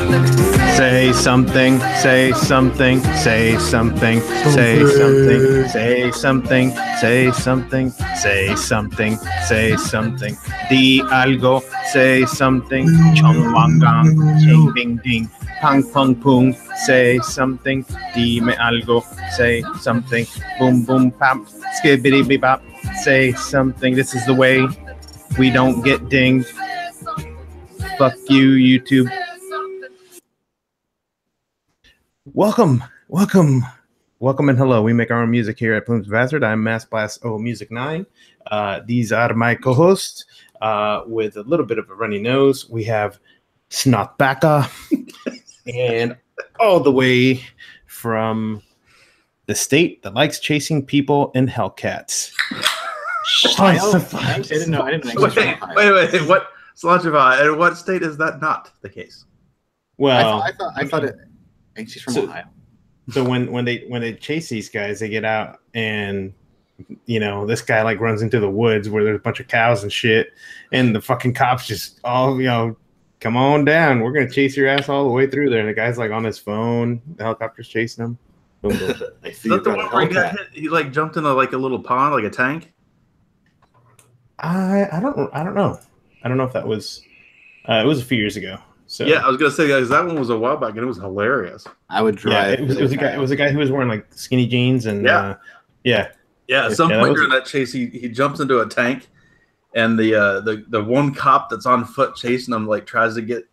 Say something, say something, say something, say something, say something, say something, say something, say something. Di algo, say something. Chong wang gang, ching bing ding, pang pong pung, say something. Dime algo, say something. Boom boom pop, skibbity bee bop, say something. This is the way we don't get dinged. Fuck you, YouTube. Welcome, and hello. We make our own music here at Plumes of Hazard. I'm Mass Blast Music 9. These are my co-hosts with a little bit of a runny nose. We have Snotbacka and all the way from the state that likes chasing people in Hellcats. I didn't know. Wait. What? Slanchify. And what state is that not the case? Well, I thought it. I think she's from Ohio. So when they chase these guys, they get out and this guy like runs into the woods where there's a bunch of cows and shit, and the fucking cops just come on down. We're gonna chase your ass all the way through there. And the guy's like on his phone. The helicopter's chasing him. Boom, boom. Is that the one where he got hit? He like jumped into like a little pond, like a tank. I don't know. I don't know if that was. It was a few years ago. So yeah, I was gonna say, guys, that one was a while back and it was hilarious. I would drive. Yeah, it was a guy who was wearing like skinny jeans and At some point during that chase, he jumps into a tank, and the one cop that's on foot chasing him like tries to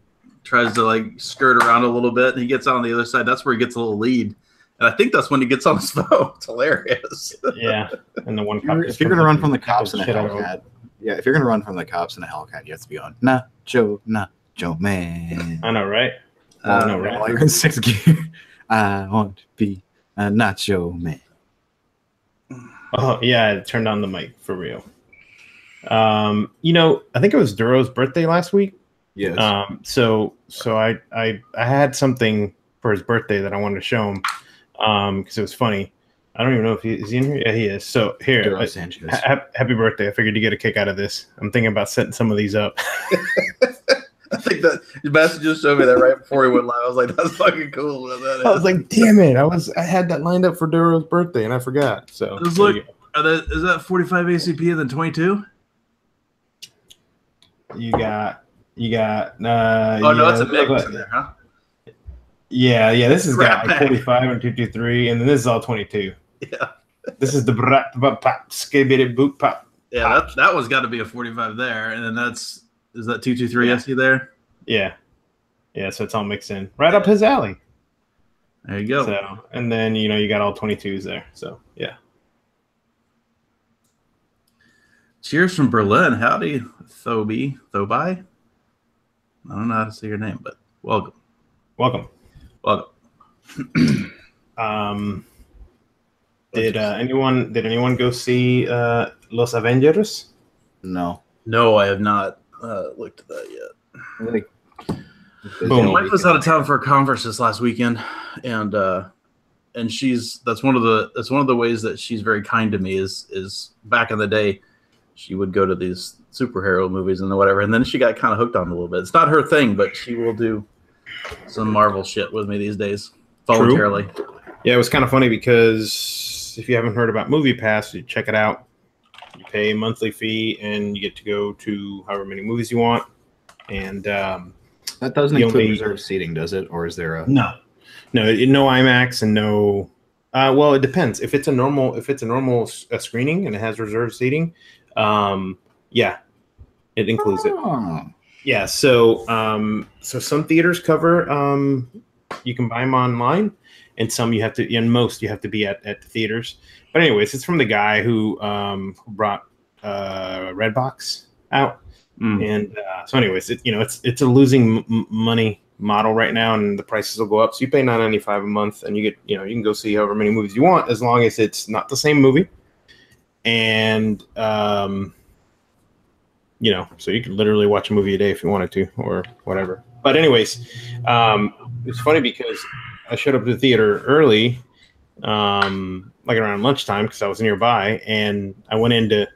like skirt around a little bit, and he gets out on the other side. That's where he gets a little lead, and I think that's when he gets on his phone. It's hilarious. Yeah, and the one cop. If you're gonna run from the cops in a Hellcat, if you're gonna run from the cops in a Hellcat, you have to be on Nacho Man. I know, right? While you're in sixth gear, I want to be a Nacho Man. Oh yeah, I turned on the mic for real. I think it was Duro's birthday last week. Yes. So I had something for his birthday that I wanted to show him. Because it was funny. I don't even know if is he in here. Yeah, he is. So here, happy birthday! I figured you get a kick out of this. I'm thinking about setting some of these up. I think that Sebastian just showed me that right before he went live. I was like, "That's fucking cool." I was like, "Damn it!" I had that lined up for Duro's birthday and I forgot. So is that 45 ACP and then 22? You got. Oh no, it's a mix in there, huh? Yeah. This has got like 45 and 223, and then this is all 22. Yeah. This is the pop skibidi boot pop. Yeah, that one's got to be a 45 there, and then is that 223 SE there? Yeah. So it's all mixed in, right up his alley. There you go. So, and then you got all 22s there. So yeah. Cheers from Berlin. Howdy, Thobi. I don't know how to say your name, but welcome. Did anyone go see Los Avengers? No, I have not looked at that yet. Boom. My wife was out of town for a conference this last weekend, and that's one of the ways that she's very kind to me is back in the day she would go to these superhero movies and whatever, and then she got kind of hooked on it a little bit. It's not her thing, but she will do some Marvel shit with me these days voluntarily. True. Yeah, it was kind of funny because if you haven't heard about Movie Pass, you check it out. You pay a monthly fee and you get to go to however many movies you want. And that doesn't include reserved seating, does it? Or is there a no IMAX and no? Well, it depends. If it's a normal screening and it has reserved seating, yeah, it includes it. Yeah, so some theaters cover. You can buy them online, and some you have to. And most you have to be at the theaters. But anyways, it's from the guy who brought Redbox out, and so anyways, it's a losing money model right now, and the prices will go up. So you pay $9.95 a month, and you get you can go see however many movies you want as long as it's not the same movie, and so you could literally watch a movie a day if you wanted to, or whatever. But anyways, it's funny because I showed up to the theater early, like around lunchtime because I was nearby, and I went in to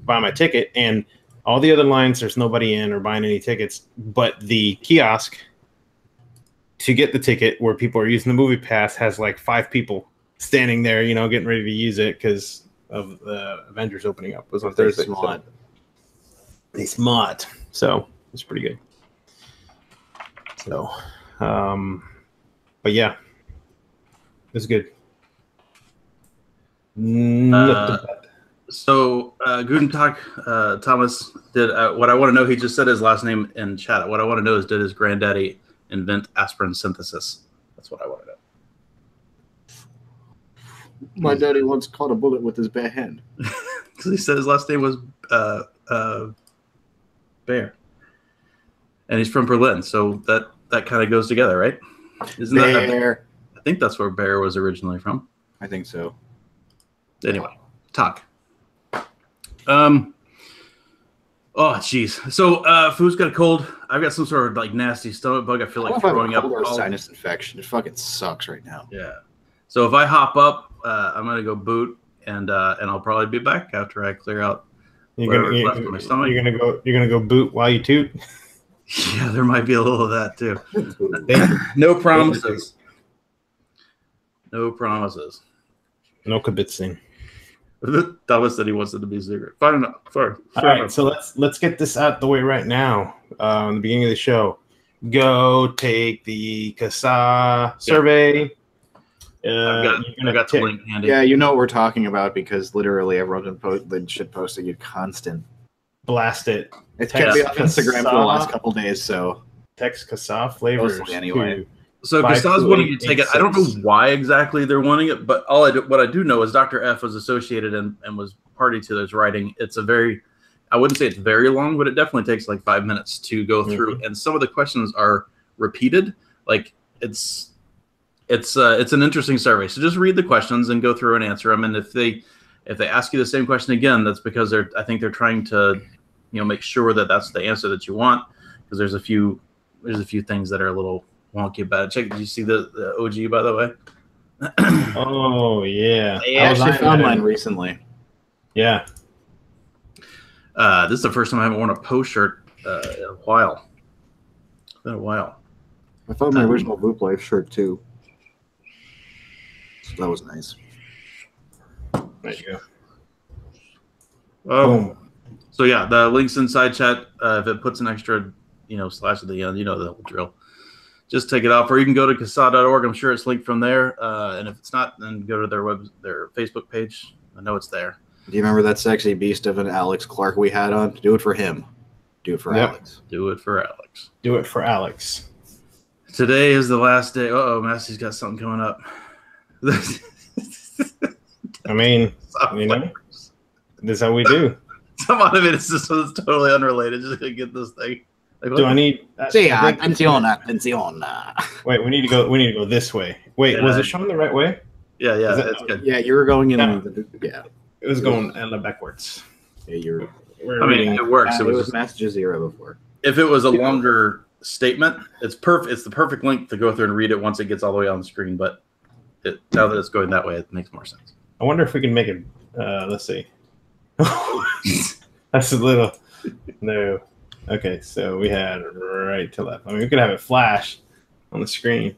buy my ticket, and all the other lines, there's nobody in or buying any tickets, but the kiosk to get the ticket where people are using the movie pass has like 5 people standing there, you know, getting ready to use it because of the Avengers opening up was on Thursday. They smart. So it's pretty good. So, but yeah, it's good. So Guten Tag, Thomas did what I want to know. He just said his last name in chat. What I want to know is, did his granddaddy invent aspirin synthesis? That's what I want to know. My daddy once caught a bullet with his bare hand. Because he said his last name was Bear, and he's from Berlin, so that kind of goes together, right? Isn't Bear. I think that's where Bear was originally from. I think so. Anyway, talk. Oh, jeez. So, Foo's got a cold. I've got some sort of like nasty stomach bug. I feel like throwing up. Or sinus infection. It fucking sucks right now. Yeah. So if I hop up, I'm gonna go boot, and I'll probably be back after I clear out. You're gonna go boot while you toot. Yeah, there might be a little of that too. No promises. No promises. No kibitzing. Thomas said he wants it to be secret. Fine enough. All right, so let's get this out the way right now. In the beginning of the show, go take the CASAA survey. I got the link handy. Yeah, you know what we're talking about because literally everyone's been shit posting it constant. Blast it. It's kept me on Instagram for the last couple days, so text CASAA flavors anyway. So CASAA's wanting to take it. I don't know why exactly they're wanting it, but what I do know is Dr. F was associated and was party to this writing. It's a very, I wouldn't say it's very long, but it definitely takes like 5 minutes to go through. And some of the questions are repeated. Like it's an interesting survey. So just read the questions and go through and answer them. And if they ask you the same question again, that's because I think they're trying to, make sure that that's the answer that you want. Because there's a few things that are a little wonky about it. Did you see the OG, by the way? Oh, yeah. I actually found mine recently. Yeah. This is the first time I haven't worn a post shirt in a while. It's been a while. I found my original Vape Life shirt, too. So that was nice. There you go. Boom. So, yeah, the link's inside chat. If it puts an extra, slash at the end, the whole drill. Just take it off, or you can go to CASAA.org. I'm sure it's linked from there. And if it's not, then go to their Facebook page. I know it's there. Do you remember that sexy beast of an Alex Clark we had on? Do it for him. Do it for Alex. Do it for Alex. Do it for Alex. Today is the last day. Uh-oh, Massey's got something coming up. I mean, this is how we do. Some of it is just totally unrelated. Just to get this thing. Like, do I need? Attenzione. Wait, we need to go this way. Wait, was it shown the right way? Yeah, it's good. Yeah, you were going in. Yeah, it was going backwards. Yeah, it works. It was Messages Era before. If it was a longer statement, it's perfect. It's the perfect length to go through and read it once it gets all the way on the screen. But now that it's going that way, it makes more sense. I wonder if we can make it. Let's see. That's a little. No. Okay, so we had right to left. I mean, we could have it flash on the screen.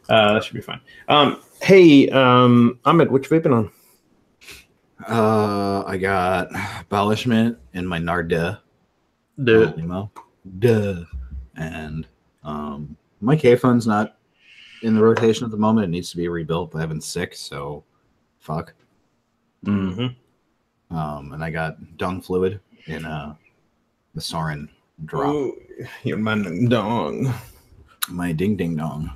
That should be fine. Hey, Ahmed, what you vaping on? I got Abolishment in my Narda. Duh. And my K-Fun's not in the rotation at the moment. It needs to be rebuilt, but I've been sick, so fuck. Mm-hmm. And I got Dung Fluid in the Sorin drop. Ooh, your man dong. My ding ding dong.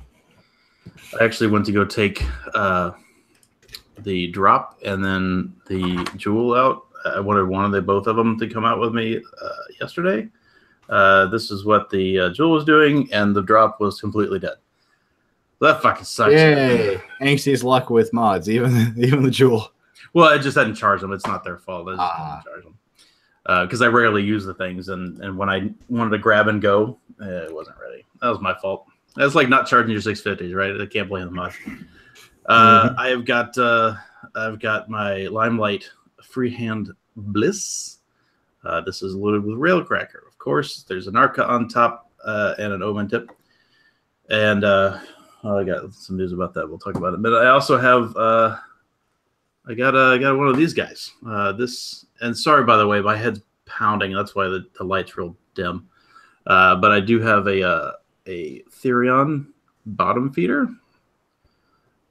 I actually went to go take the drop and then the jewel out. I wanted both of them to come out with me yesterday. This is what the jewel was doing, and the drop was completely dead. That fucking sucks. Yay! Angsty's luck with mods, even the jewel. Well, I just hadn't charged them. It's not their fault. I just hadn't charged them. Because I rarely use the things, and when I wanted to grab and go, it wasn't ready. That was my fault. That's like not charging your 650s, right? I can't blame them much. I've got my Limelight Freehand Bliss. This is loaded with Rail Cracker, of course. There's an Arca on top and an Omen tip. And I got some news about that. We'll talk about it. But I also have I got one of these guys. This, and sorry by the way, my head's pounding. That's why the light's real dim. But I do have a Therion bottom feeder.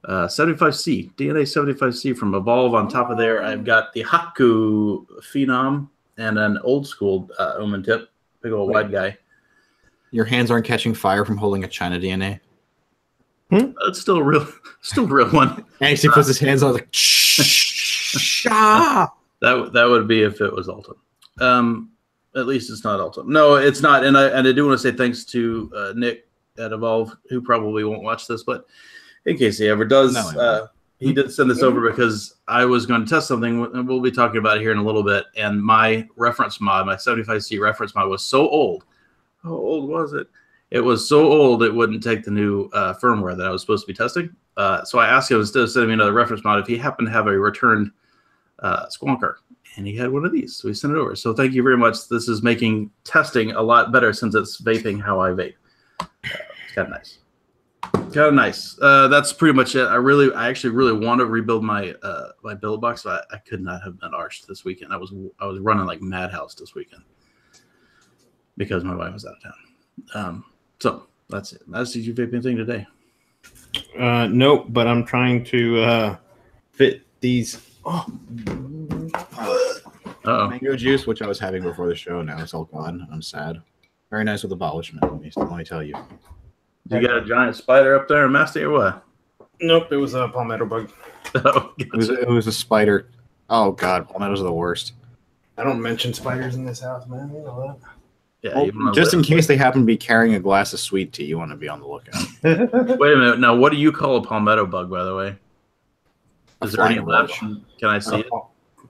75C, DNA 75C from Evolve. On top of there, I've got the Haku Phenom and an old school Omen tip, big old wide guy. Your hands aren't catching fire from holding a China DNA? It's still a real one. And he puts his hands on like, that would be if it was Ultim. At least it's not Ultim. No, it's not. And I do want to say thanks to Nick at Evolve, who probably won't watch this, but in case he ever does, he did send this over because I was going to test something, and we'll be talking about it here in a little bit. And my reference mod, my 75C reference mod, was so old. How old was it? It was so old it wouldn't take the new firmware that I was supposed to be testing. So I asked him, instead of sending me another reference mod, if he happened to have a returned Squonker. And he had one of these, so he sent it over. So thank you very much. This is making testing a lot better since it's vaping how I vape. It's kind of nice. Kind of nice. That's pretty much it. I actually really want to rebuild my my build box. But I could not have been arsed this weekend. I was running like madhouse this weekend because my wife was out of town. So that's it. Did you vape anything today? Nope. But I'm trying to fit these. Mango juice, which I was having before the show. Now it's all gone. I'm sad. Very nice with abolishment. Let me tell you. You got a giant spider up there in Masty or what? Nope, it was a palmetto bug. Oh, gotcha. It was a spider. Oh god, palmettos are the worst. I don't mention spiders in this house, man. You know that. Yeah, well, just in case they happen to be carrying a glass of sweet tea, you want to be on the lookout. Wait a minute. Now, what do you call a palmetto bug, by the way? Is there any left? Can I see it?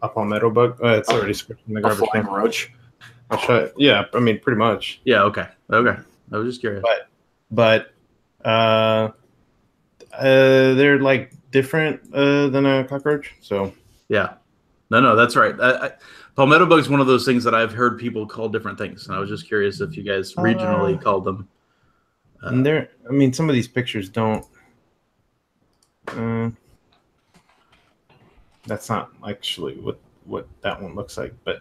A palmetto bug? It's already scripted in the garbage. A flying roach? I'll show it. Yeah, I mean, pretty much. Yeah, okay. Okay. I was just curious. But they're like different than a cockroach. So yeah, no, that's right. Palmetto bug is one of those things that I've heard people call different things, and I was just curious if you guys regionally called them. And I mean, some of these pictures don't. That's not actually what that one looks like, but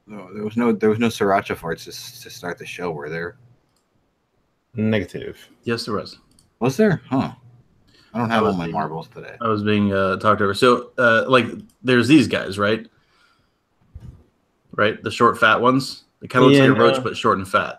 no, there was no sriracha farts to start the show, were there? Negative. Yes, there was. Was there? Huh. I don't have all my marbles today. I was being talked over. So, like, there's these guys, right? Right, the short, fat ones. It kind of looks like a roach, but short and fat.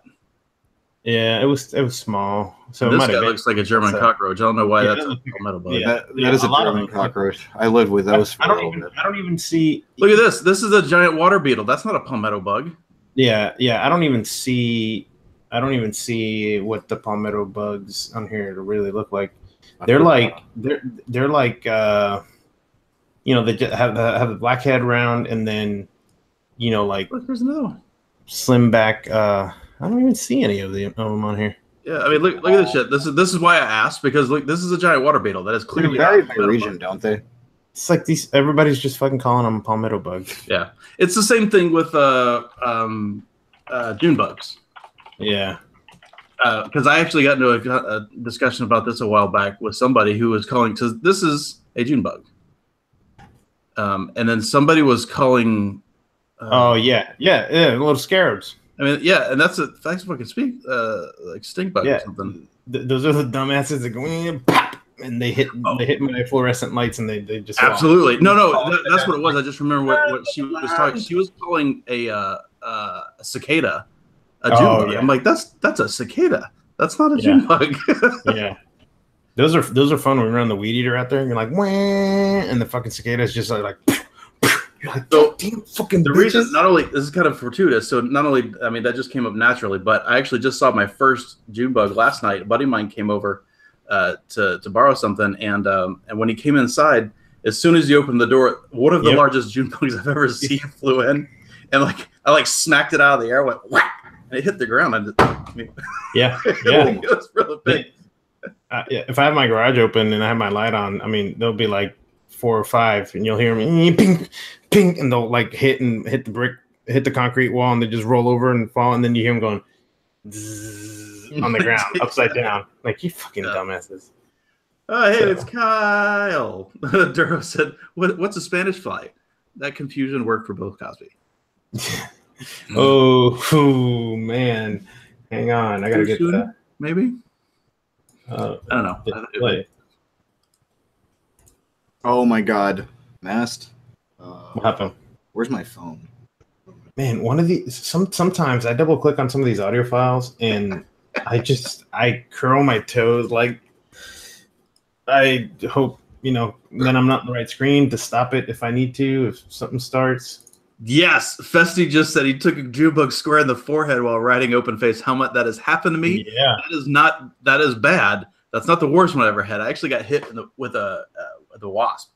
Yeah, it was small. So this guy looks like a German cockroach. I don't know why that's a palmetto bug. Yeah, that is a German cockroach. I lived with those for a little bit. I don't even see. Look at this. This is a giant water beetle. That's not a palmetto bug. Yeah. I don't even see what the palmetto bugs on here really look like. They're like they're like you know, they have the black head round, and then you know, like look, there's another one. Slim back. I don't even see any of them on here. Yeah, I mean, look at this shit. This is why I asked, because look, this is a giant water beetle that is clearly vary by region, don't they? It's like everybody's just fucking calling them palmetto bugs. Yeah, it's the same thing with Dune bugs. Yeah, because I actually got into a discussion about this a while back with somebody who was calling, because this is a Dune bug, and then somebody was calling. Oh yeah, little scarabs. I mean, yeah, and that's a fucking speak, like stink bug or something. Those are the dumbasses that go in, pop, and they hit my fluorescent lights, and they just absolutely no. That's what it was. I just remember what she was talking. She was calling a cicada a June bug. Yeah. I'm like, that's a cicada. That's not a June bug. Yeah, those are fun when we run the weed eater out there, and you're like, wah, and the fucking cicada is just like. You're like, so damn fucking the reason, not only this is kind of fortuitous, so not only, I mean, that just came up naturally, but I actually just saw my first June bug last night. A buddy of mine came over to borrow something, and when he came inside, as soon as he opened the door, one of the largest June bugs I've ever seen flew in, and like I smacked it out of the air, went whack, and it hit the ground. It was really big. If I have my garage open and I have my light on, I mean, there'll be like 4 or 5, and you'll hear them ping, ping, and they'll like hit the brick, hit the concrete wall, and they just roll over and fall, and then you hear them going, zzz, on the ground, upside down. Like, you fucking dumbasses. Oh, hey, it's Kyle. Duro said, what's a Spanish fly? That confusion worked for both Cosby. Oh, man. Hang on. I got to get that. Maybe? I don't know. Oh, my God. Mast. What happened? Where's my phone? Man, one of these, sometimes I double click on some of these audio files and I curl my toes. Like, I hope, then I'm not in the right screen to stop it if I need to, if something starts. Yes. Festy just said he took a June bug square in the forehead while riding open face helmet. That has happened to me. Yeah. That is bad. That's not the worst one I ever had. I actually got hit with the wasp.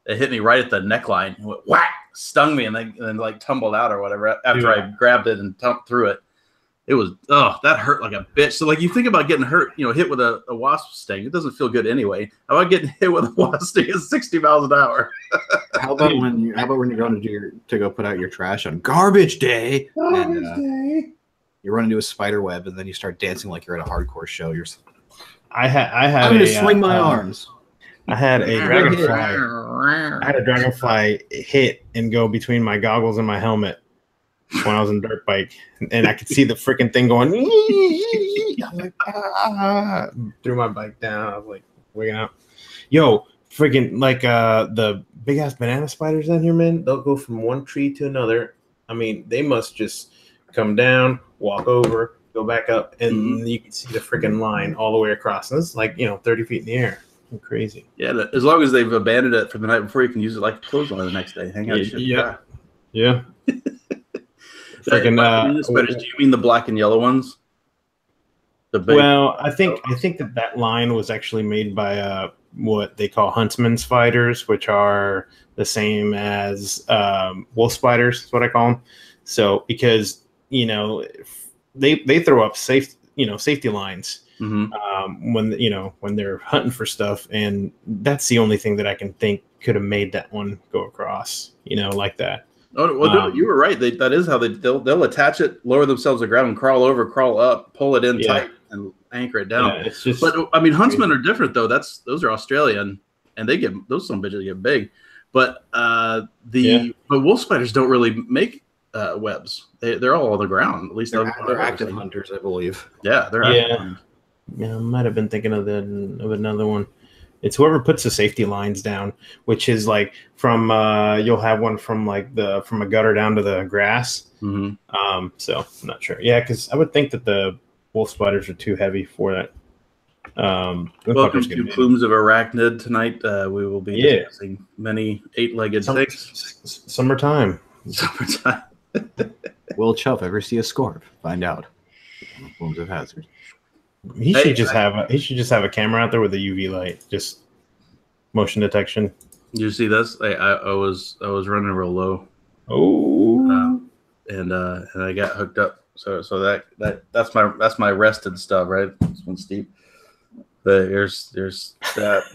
It hit me right at the neckline. It went whack, stung me, and then like tumbled out or whatever after I grabbed it and thumped through it. It was that hurt like a bitch. So like you think about getting hurt, hit with a wasp sting. It doesn't feel good anyway. How about getting hit with a wasp sting at 60 miles an hour? How about when you're going to go put out your trash on garbage day? You run into a spider web and then you start dancing like you're at a hardcore show. I'm going to swing my arms. I had a dragonfly. I had a dragonfly hit and go between my goggles and my helmet when I was on dirt bike, and I could see the freaking thing going. I'm like, threw my bike down. I was like, waking up. Yo, freaking like the big ass banana spiders down here, man. They'll go from one tree to another. I mean, they must just come down, walk over, go back up, and you can see the freaking line all the way across. And it's like 30 feet in the air. Crazy. Yeah, as long as they've abandoned it for the night before, you can use it like clothesline the next day. Hang out. Yeah. Freaking, do you mean the black and yellow ones? Well, I think that line was actually made by what they call huntsman spiders, which are the same as wolf spiders. Is what I call them. So because they throw up safety lines. When they're hunting for stuff, and that's the only thing that I can think could have made that one go across, like that. Oh well, no, you were right. That is how they'll attach it, lower themselves to the ground, and crawl over, crawl up, pull it in tight, and anchor it down. Yeah, it's just. But I mean, huntsmen are different though. Those are Australian, and those some bitches get big. But but wolf spiders don't really make webs. They're all on the ground. At least they're active hunters, I believe. Yeah, they're active hunters. Yeah, I might have been thinking of another one. It's whoever puts the safety lines down, which is like from you'll have one from from a gutter down to the grass. So I'm not sure. Yeah, because I would think that the wolf spiders are too heavy for that. Welcome to Plumes of Arachnid tonight. We will be discussing many 8-legged things. Summertime. Will Chuff ever see a scorp? Find out. Plumes of Hazard. He should just have a camera out there with a UV light, just motion detection. Did you see this? I was running real low. Oh, and I got hooked up. So that's my rested stuff, right? This one's steep. But there's that.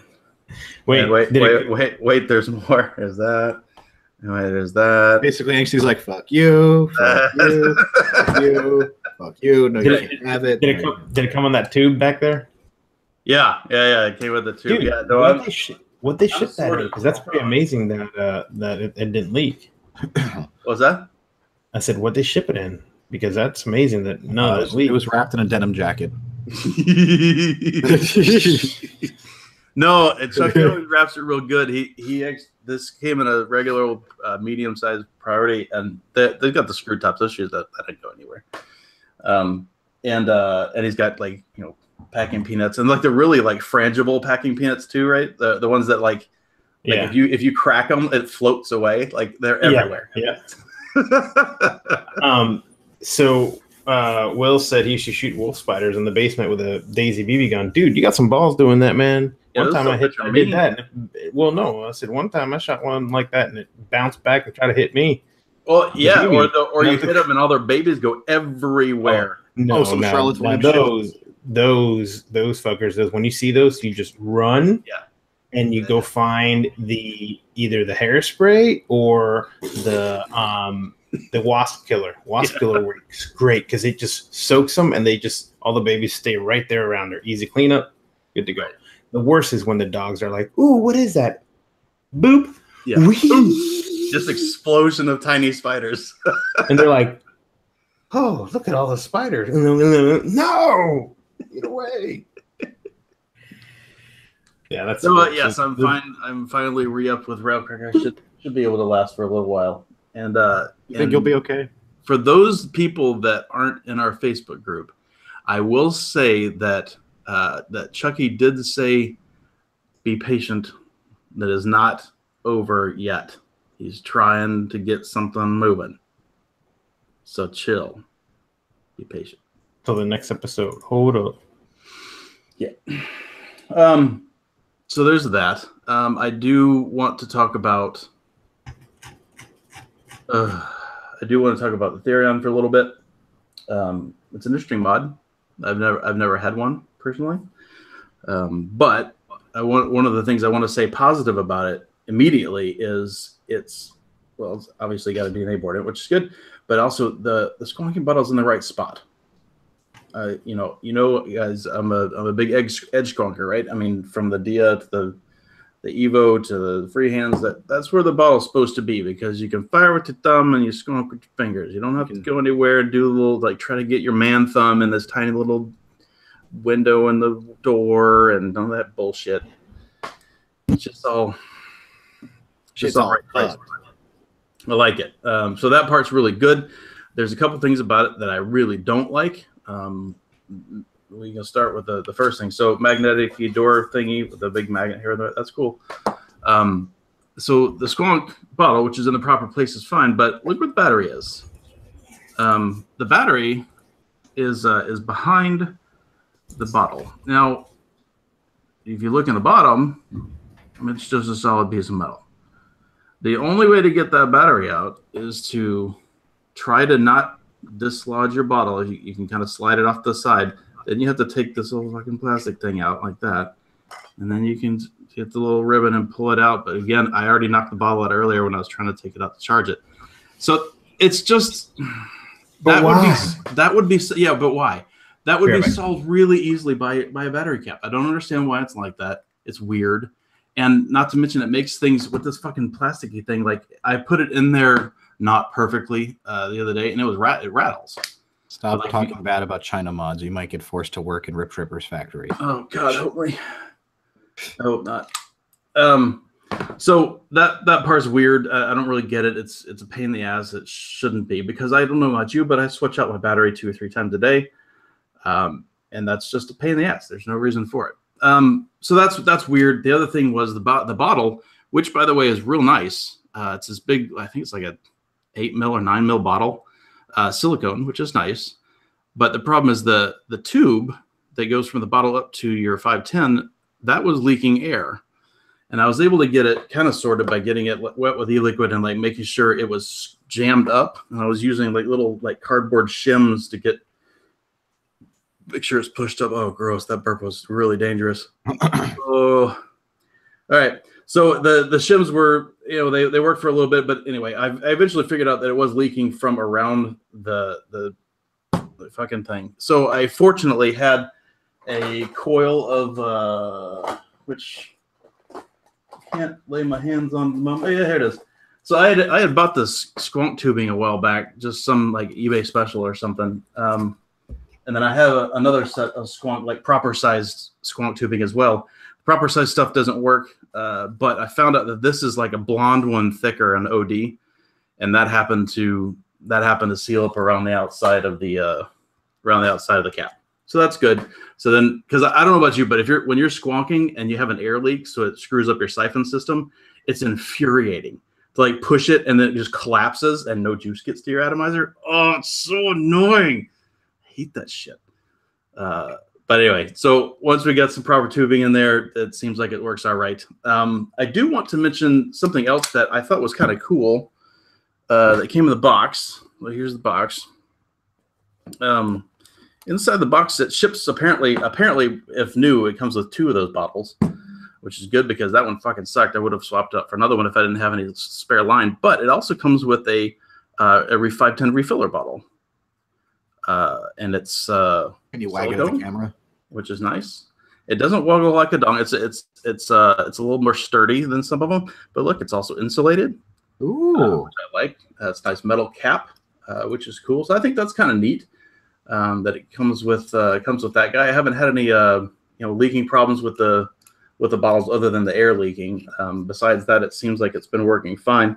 wait. There's more. There's that. Anyway, there's that. Basically, she's like, "Fuck you, fuck you, fuck you." Fuck you! No, you can't have it. Did it come on that tube back there? Yeah. It came with the tube. Dude, yeah, what they ship that in? Because that's pretty amazing that it didn't leak. What was that? I said, what they ship it in? Because that's amazing that none of it leaked. It was wrapped in a denim jacket. No, Chuck always wraps it real good. This came in a regular medium sized priority, and they've got the screw tops. Those shoes that didn't go anywhere. And he's got packing peanuts, and the really frangible packing peanuts too, right? The ones that if you crack them, it floats away. They're everywhere. Yeah. So Will said he should shoot wolf spiders in the basement with a Daisy BB gun. Dude, you got some balls doing that, man. One time I did that. Well, no, I said one time I shot one like that and it bounced back and tried to hit me. Well, yeah, or you hit them and all their babies go everywhere. Those fuckers. When you see those, you just run. Yeah. And you go find either the hairspray or The wasp killer works great because it just soaks them, and all the babies stay right there around her. Easy cleanup, good to go. The worst is when the dogs are like, "Ooh, what is that?" Boop. Yeah. Just explosion of tiny spiders. And they're like, "Oh, look at all the spiders!" No, get away. Yeah, that's so. Yes, I'm fine. I'm finally re-upped with Railcracker. I should be able to last for a little while. And you think you'll be okay? For those people that aren't in our Facebook group, I will say that that Chucky did say, "Be patient. That is not over yet. He's trying to get something moving. So chill. Be patient." Till the next episode. Hold up. Yeah. So there's that. I do want to talk about. I do want to talk about the Therion for a little bit. It's an interesting mod. I've never had one personally, but one of the things I want to say positive about it immediately is it's obviously got a DNA board in it, which is good, but also the squonking bottle's in the right spot. You know, guys, I'm a big edge squonker, right? I mean, from the Dia to the Evo to the freehands, that's where the bottle's supposed to be, because you can fire with your thumb and you squonk with your fingers. You don't have to go anywhere and do a little, try to get your man thumb in this tiny little window in the door and none of that bullshit. It's just all right place. I like it. So that part's really good. There's a couple things about it that I really don't like. We can start with the first thing. So magnetic door thingy with a big magnet here. That's cool. So the squonk bottle, which is in the proper place, is fine. But look where the battery is. The battery is behind the bottle. Now, if you look in the bottom, it's just a solid piece of metal. The only way to get that battery out is to try to not dislodge your bottle. You can kind of slide it off the side. Then you have to take this little fucking plastic thing out like that. And then you can get the little ribbon and pull it out. But again, I already knocked the bottle out earlier when I was trying to take it out to charge it. So it's just... But why? That would be solved really easily by a battery cap. I don't understand why it's like that. It's weird. And not to mention, it makes things with this fucking plasticky thing. Like, I put it in there not perfectly the other day, and it rattles. Stop talking bad about China mods. You might get forced to work in Rip Tripper's factory. Oh, God, hopefully. I hope not. So that part's weird. I don't really get it. It's a pain in the ass. It shouldn't be, because I don't know about you, but I switch out my battery 2 or 3 times a day. And that's just a pain in the ass. There's no reason for it. So that's weird. The other thing was the bottle, which, by the way, is real nice. It's this big, I think it's like a 8 mil or 9 mil bottle, silicone, which is nice. But the problem is the tube that goes from the bottle up to your 510, that was leaking air. And I was able to get it kind of sorted by getting it wet with e-liquid and making sure it was jammed up. And I was using little cardboard shims to make sure it's pushed up. Oh, gross. That burp was really dangerous. Oh, all right. So the shims were, they worked for a little bit, but anyway, I eventually figured out that it was leaking from around the fucking thing. So I fortunately had a coil of which I can't lay my hands on the moment. Oh, yeah, here it is. So I had bought this squonk tubing a while back, just some eBay special or something. And then I have another set of squonk, proper sized squonk tubing as well. Proper size stuff doesn't work, but I found out that this is a blonde one, thicker, an OD, and that happened to seal up around the outside of the cap. So that's good. So then, because I don't know about you, but when you're squonking and you have an air leak, so it screws up your siphon system, it's infuriating to push it and then it just collapses and no juice gets to your atomizer. Oh, it's so annoying. I hate that shit. But anyway, so once we got some proper tubing in there, it seems like it works all right. I do want to mention something else that I thought was kind of cool that came in the box. Well, here's the box. Inside the box, it ships apparently, if new, it comes with 2 of those bottles, which is good because that one fucking sucked. I would have swapped up for another one if I didn't have any spare line. But it also comes with a every 510 refiller bottle. And it's Can you wag it at the camera? Which is nice. It doesn't woggle like a dong. It's a little more sturdy than some of them. But look, it's also insulated. Ooh, which I like. It's a nice metal cap, which is cool. So I think that's kind of neat that it comes with that guy. I haven't had any leaking problems with the bottles other than the air leaking. Besides that, it seems like it's been working fine.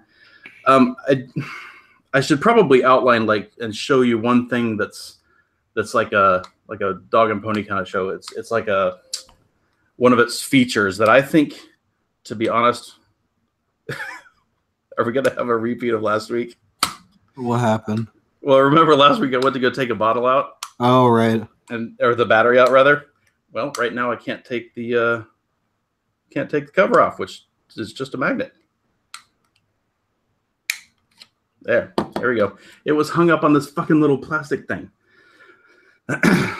I should probably outline and show you one thing that's like a dog and pony kind of show. It's like one of its features that I think, to be honest, are we going to have a repeat of last week? What happened? Well, remember last week I went to go take a bottle out? Oh, right. Or the battery out, rather. Well, right now I can't take the cover off, which is just a magnet. There we go. It was hung up on this fucking little plastic thing.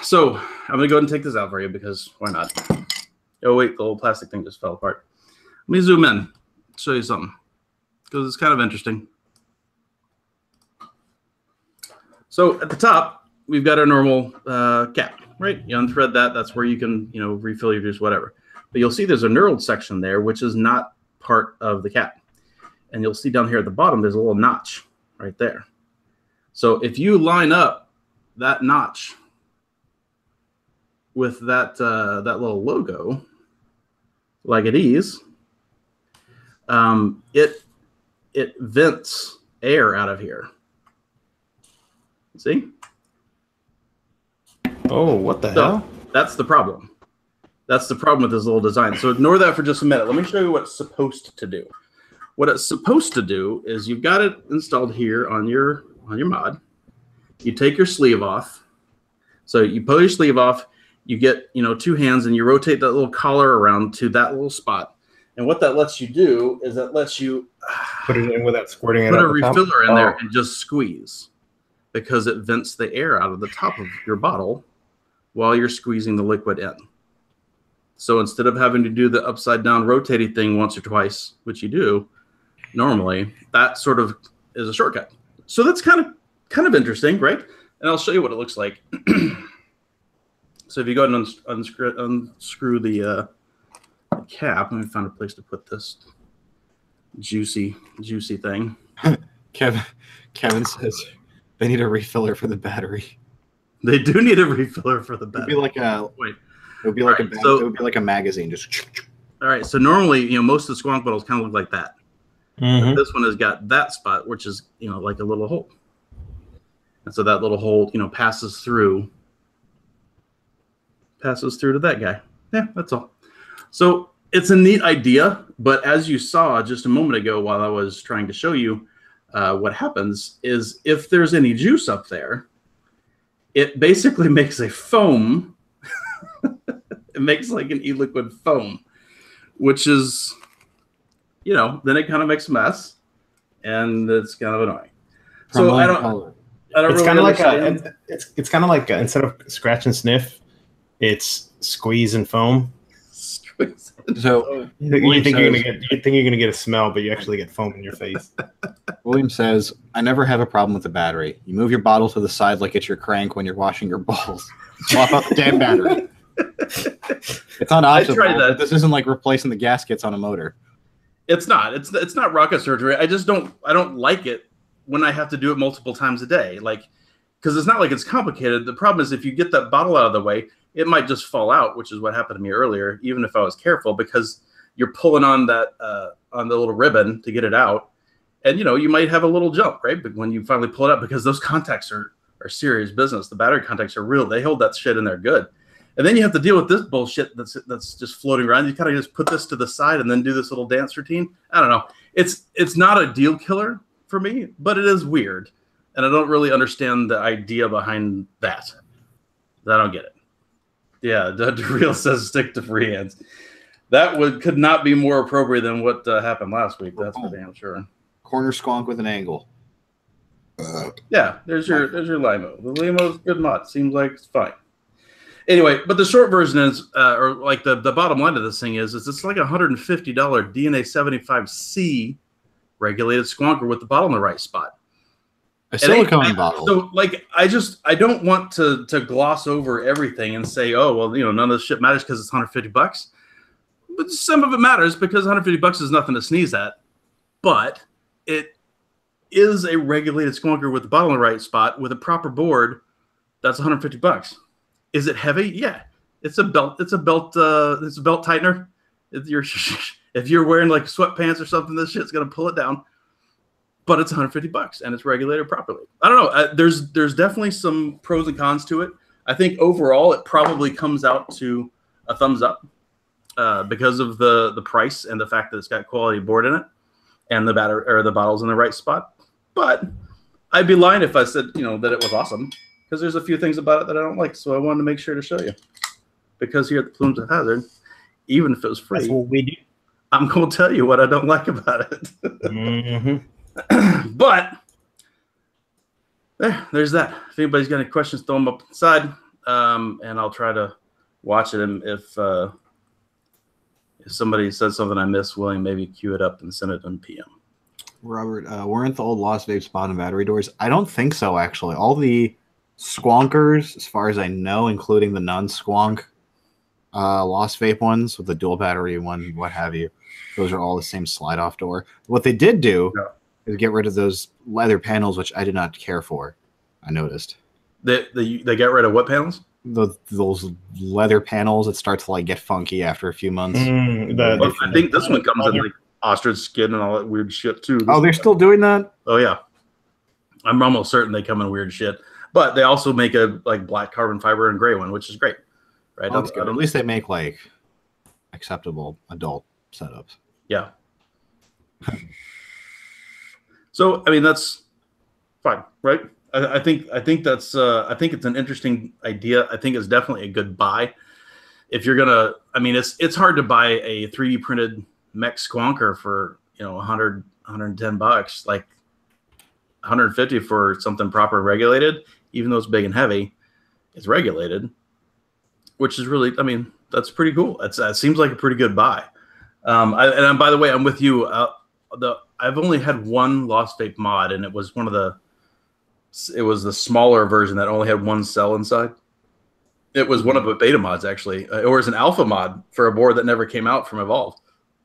So I'm gonna go ahead and take this out for you because why not? Oh wait, the little plastic thing just fell apart. Let me zoom in, show you something because it's kind of interesting. So at the top, we've got our normal cap, right? You unthread that. That's where you can, refill your juice, whatever. But you'll see there's a knurled section there, which is not part of the cap. And you'll see down here at the bottom, there's a little notch right there. So if you line up that notch with that little logo, like it is, it vents air out of here. See? Oh, what the hell? That's the problem. That's the problem with this little design. So ignore that for just a minute. Let me show you what it's supposed to do. What it's supposed to do is you've got it installed here on your mod. You take your sleeve off. So you pull your sleeve off. You get two hands and you rotate that little collar around to that little spot. And what that lets you do is that lets you put it in without squirting it. Put a refiller in there and just squeeze, because it vents the air out of the top of your bottle while you're squeezing the liquid in. So instead of having to do the upside down rotating thing once or twice, which you do normally, that sort of is a shortcut. So that's kind of interesting, right? And I'll show you what it looks like. So if you go ahead and unscrew the cap, let me find a place to put this juicy thing. Kevin says they need a refiller for the battery. They do need a refiller for the battery. It would be like a magazine. Just. All right. So normally, most of the Squonk bottles kind of look like that. Mm-hmm. This one has got that spot, which is like a little hole, and so that little hole passes through to that guy. Yeah, that's all. So it's a neat idea, but as you saw just a moment ago while I was trying to show you what happens is if there's any juice up there, it basically makes a foam. It makes like an e-liquid foam, which is, then it kind of makes a mess, and it's kind of annoying. So I don't it's really kind of understand. it's kind of like instead of scratch and sniff, it's squeeze and foam. So you think you're gonna get a smell, but you actually get foam in your face. William says, "I never have a problem with the battery. You move your bottle to the side like it's your crank when you're washing your balls. Swap out the damn battery. It's not optional. But this isn't like replacing the gaskets on a motor. It's not. It's not rocket surgery. I don't like it when I have to do it multiple times a day. Because it's not like it's complicated. The problem is if you get that bottle out of the way, it might just fall out, which is what happened to me earlier, even if I was careful, because you're pulling on that on the little ribbon to get it out. And, you might have a little jump, right? But when you finally pull it up, because those contacts are serious business. The battery contacts are real. They hold that shit in there good. And then you have to deal with this bullshit that's just floating around. You kind of just put this to the side and then do this little dance routine. I don't know. It's not a deal killer for me, but it is weird. And I don't really understand the idea behind that. I don't get it. Yeah, Real says stick to free hands. That could not be more appropriate than what happened last week. That's for damn sure. Corner Squonk with an angle. Yeah, there's your Limo. The Limo's good mod. Seems like it's fine. Anyway, but the short version is, or like the bottom line of this thing is it's like $150 DNA 75C regulated Squonker with the bottle in the right spot. A silicone bottle. So, like, I don't want to gloss over everything and say, oh, well, you know, none of this shit matters because it's $150. But some of it matters because $150 is nothing to sneeze at. But it is a regulated Squonker with the bottle in the right spot with a proper board. That's $150. Is it heavy? Yeah. It's a belt. It's a belt tightener. If you're wearing like sweatpants or something, this shit's gonna pull it down. But it's $150 and it's regulated properly. I don't know. There's definitely some pros and cons to it. I think overall it probably comes out to a thumbs up because of the price and the fact that it's got quality board in it and the bottle's in the right spot. But I'd be lying if I said, you know, that it was awesome because there's a few things about it that I don't like. So I wanted to make sure to show you because here at the Plumes of Hazard, even if it was free, that's what we do. I'm going to tell you what I don't like about it. Mm-hmm. But there's that. If anybody's got any questions, throw them up inside, and I'll try to watch it. And if somebody says something I missed, William, maybe queue it up and send it in PM. Robert, weren't the old Lost Vape spawn and battery doors? I don't think so, actually. All the Squonkers, as far as I know, including the non-Squonk Lost Vape ones with the dual battery one, what have you, those are all the same slide-off door. What they did do is get rid of those leather panels, which I did not care for, I noticed. They got rid of what panels? Those leather panels that start to like get funky after a few months. I think this one comes in like ostrich skin and all that weird shit too. Oh, they're still doing that? Oh yeah, I'm almost certain they come in weird shit. But they also make a like black carbon fiber and gray one, which is great, right? Oh, that's good. At least they make like acceptable adult setups. Yeah. So I mean that's fine, right? I think that's I think it's an interesting idea. I think it's definitely a good buy. If you're gonna, I mean, it's hard to buy a 3D printed mech Squonker for, you know, $100, $110, like 150 for something proper regulated, even though it's big and heavy, it's regulated, which is really, I mean, that's pretty cool. It seems like a pretty good buy. And by the way, I'm with you. I've only had one Lost Vape mod, and it was the smaller version that only had one cell inside. It was one of the beta mods, actually. It was an alpha mod for a board that never came out from Evolve.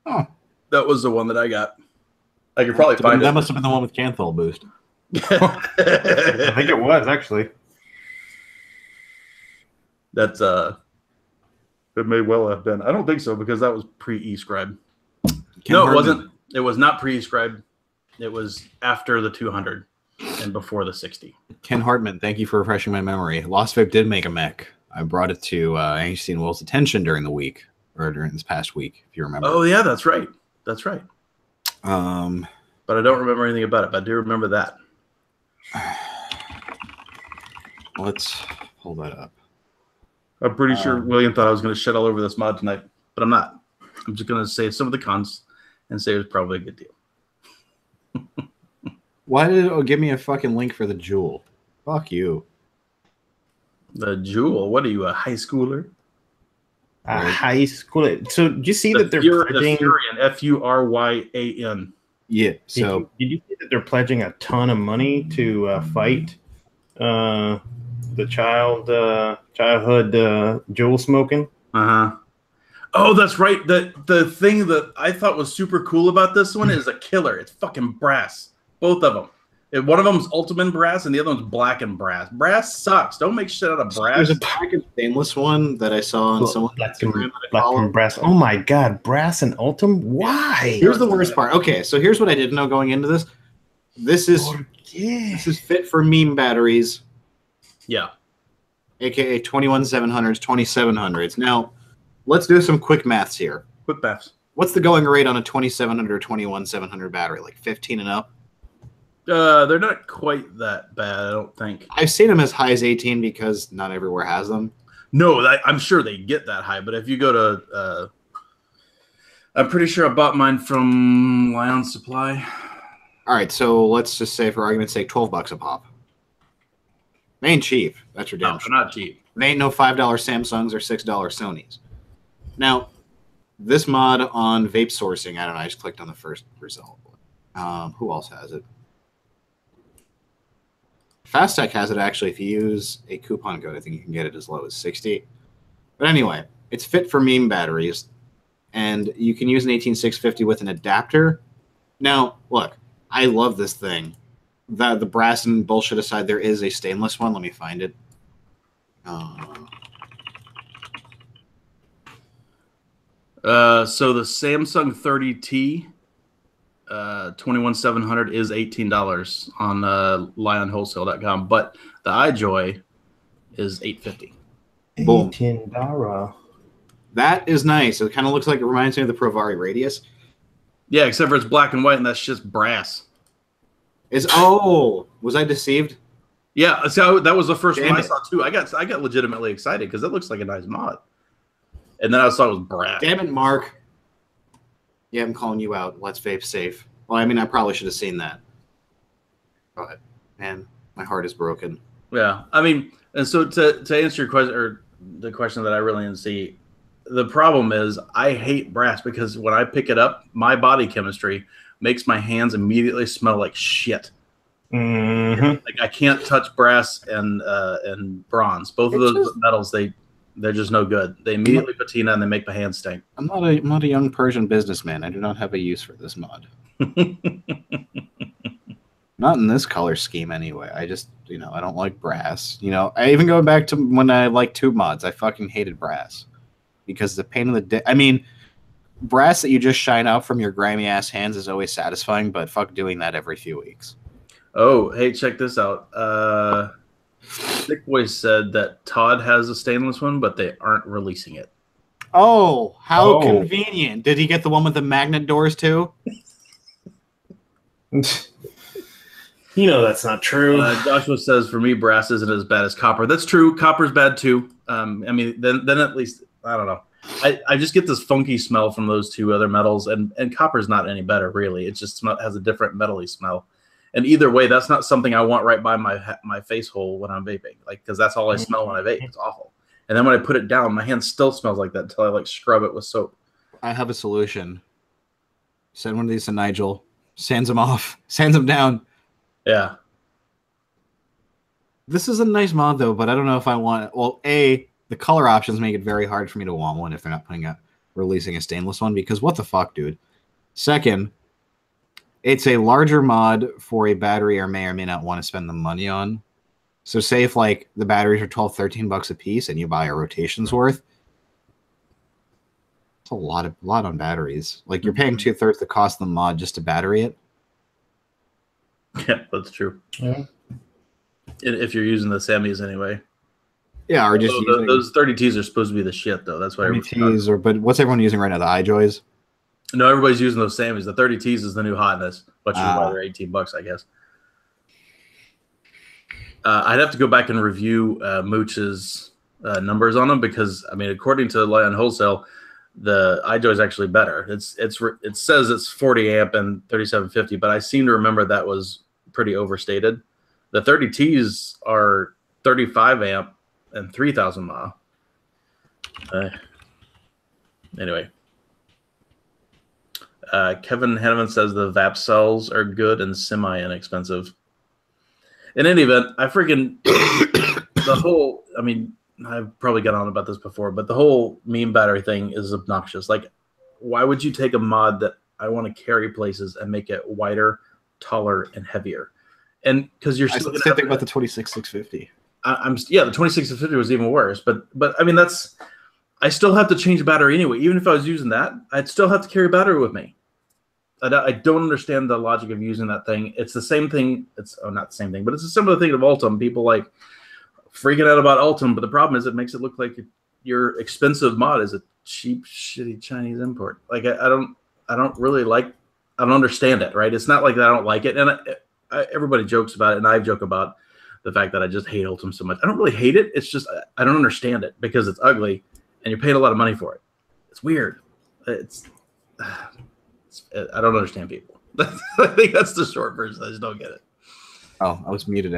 Oh. That was the one that I got. I could probably find it. That must have been the one with Canthol boost. I think it was, actually. That's it may well have been. I don't think so, because that was pre-eScribe. No, it wasn't. It was not pre-eScribe. It was after the 200 and before the 60. Ken Hartman, thank you for refreshing my memory. Lost Vape did make a mech. I brought it to Angsty and Will's attention during the week, or during this past week, if you remember. Oh yeah, that's right. That's right. But I don't remember anything about it. But I do remember that. Let's pull that up. I'm pretty sure William thought I was going to shit all over this mod tonight, but I'm not. I'm just going to say some of the cons and say it was probably a good deal. Why did it give me a fucking link for the Jewel? Fuck you. The Jewel? What are you, a high schooler? A high schooler. So did you see that they're pledging... The Furyan, F-U-R-Y-A-N. Yeah. So did you see that they're pledging a ton of money to fight the childhood jewel smoking? Uh-huh. Oh, that's right. The thing that I thought was super cool about this one is a killer. It's fucking brass. Both of them. One of them's ultimate brass and the other one's black and brass. Brass sucks. Don't make shit out of brass. There's a packaged stainless one that I saw on someone's Instagram. Black and brass. Oh my god, brass and ultim? Why? Here's the worst part. Okay, so here's what I didn't know going into this. This is fit for meme batteries. Yeah. AKA 21700s, 2700s. Now, let's do some quick maths here. Quick maths. What's the going rate on a 2700 or 21700 battery? Like 15 and up? They're not quite that bad, I don't think. I've seen them as high as 18 because not everywhere has them. No, I'm sure they get that high, but if you go to... I'm pretty sure I bought mine from Lion Supply. All right, so let's just say, for argument's sake, $12 a pop. They ain't cheap. That's your damn No, they're not cheap. They ain't no $5 Samsungs or $6 Sonys. Now, this mod on vape sourcing, I don't know, I just clicked on the first result. Who else has it? Fast Tech has it actually. If you use a coupon code, I think you can get it as low as 60. But anyway, it's fit for meme batteries, and you can use an 18650 with an adapter. Now, look, I love this thing. The brass and bullshit aside, there is a stainless one. Let me find it. So the Samsung 30T 21700 is $18 on lionwholesale.com, but the iJoy is $850. Boom. $18. That is nice. It kind of looks like it reminds me of the Provari Radius. Yeah, except for it's black and white, and that's just brass. Was I deceived? Yeah, so that was the first one I saw too. I got legitimately excited because it looks like a nice mod, and then I saw it was brass. Damn it, Mark. Yeah, I'm calling you out. Let's vape safe. Well, I mean, I probably should have seen that. But, man, my heart is broken. Yeah, I mean, and so to answer your question, or the question that I really didn't see, the problem is I hate brass because when I pick it up, my body chemistry makes my hands immediately smell like shit. Mm-hmm. Like I can't touch brass and bronze. Both of those metals, they're just no good. They immediately patina and they make my hands stink. I'm not a young Persian businessman. I do not have a use for this mod. Not in this color scheme anyway. I just, I don't like brass. I even go back to when I liked tube mods. I fucking hated brass because the pain in the dick. I mean, brass that you just shine out from your grimy ass hands is always satisfying, but fuck doing that every few weeks. Oh, hey, check this out. Thick Boy said that Todd has a stainless one, but they aren't releasing it. Oh, how convenient. Did he get the one with the magnet doors too? That's not true. Joshua says, for me, brass isn't as bad as copper. That's true. Copper's bad too. I mean, then at least, I don't know. I just get this funky smell from those two other metals, and copper's not any better, really. It just has a different metally smell. And either way, that's not something I want right by my face hole when I'm vaping, because that's all I smell when I vape. It's awful. And then when I put it down, my hand still smells like that until I scrub it with soap. I have a solution. Send one of these to Nigel. Sands him off. Sands him down. Yeah. This is a nice mod, though, but I don't know if I want it. Well, A, the color options make it very hard for me to want one if they're not releasing a stainless one, because what the fuck, dude? Second, it's a larger mod for a battery I may or may not want to spend the money on. So say if the batteries are $12-13 a piece and you buy a rotation's worth, it's a lot on batteries. You're paying 2/3 the cost of the mod just to battery it. Yeah, that's true. Yeah. If you're using the semis anyway. Yeah, or just those 30Ts are supposed to be the shit, though. That's why 30Ts, but what's everyone using right now? The iJoys? No, everybody's using those Sammys. The 30Ts is the new hotness, which is why they're $18, I guess. I'd have to go back and review Mooch's numbers on them because, I mean, according to Lion Wholesale, the iJoy is actually better. It says it's 40 amp and 3750, but I seem to remember that was pretty overstated. The 30Ts are 35 amp and 3,000 mAh. Anyway. Kevin Henneman says the VAP cells are good and semi-inexpensive. In any event, the whole, I mean, I've probably got on about this before, but the whole meme battery thing is obnoxious. Why would you take a mod that I want to carry places and make it wider, taller, and heavier? And because you're still think about the 26650. The 26650 was even worse, but I mean, I still have to change the battery anyway. Even if I was using that, I'd still have to carry a battery with me. I don't understand the logic of using that thing. It's the same thing. It's not the same thing, but it's a similar thing of Ultim. People freaking out about Ultim, but the problem is it makes it look like your expensive mod is a cheap, shitty Chinese import. I don't understand it. Right? It's not like that I don't like it, and everybody jokes about it, and I joke about the fact that I just hate Ultim so much. I don't really hate it. It's just I don't understand it because it's ugly, and you're paying a lot of money for it. It's weird. I don't understand people. I think that's the short version. I just don't get it. Oh, I was muted.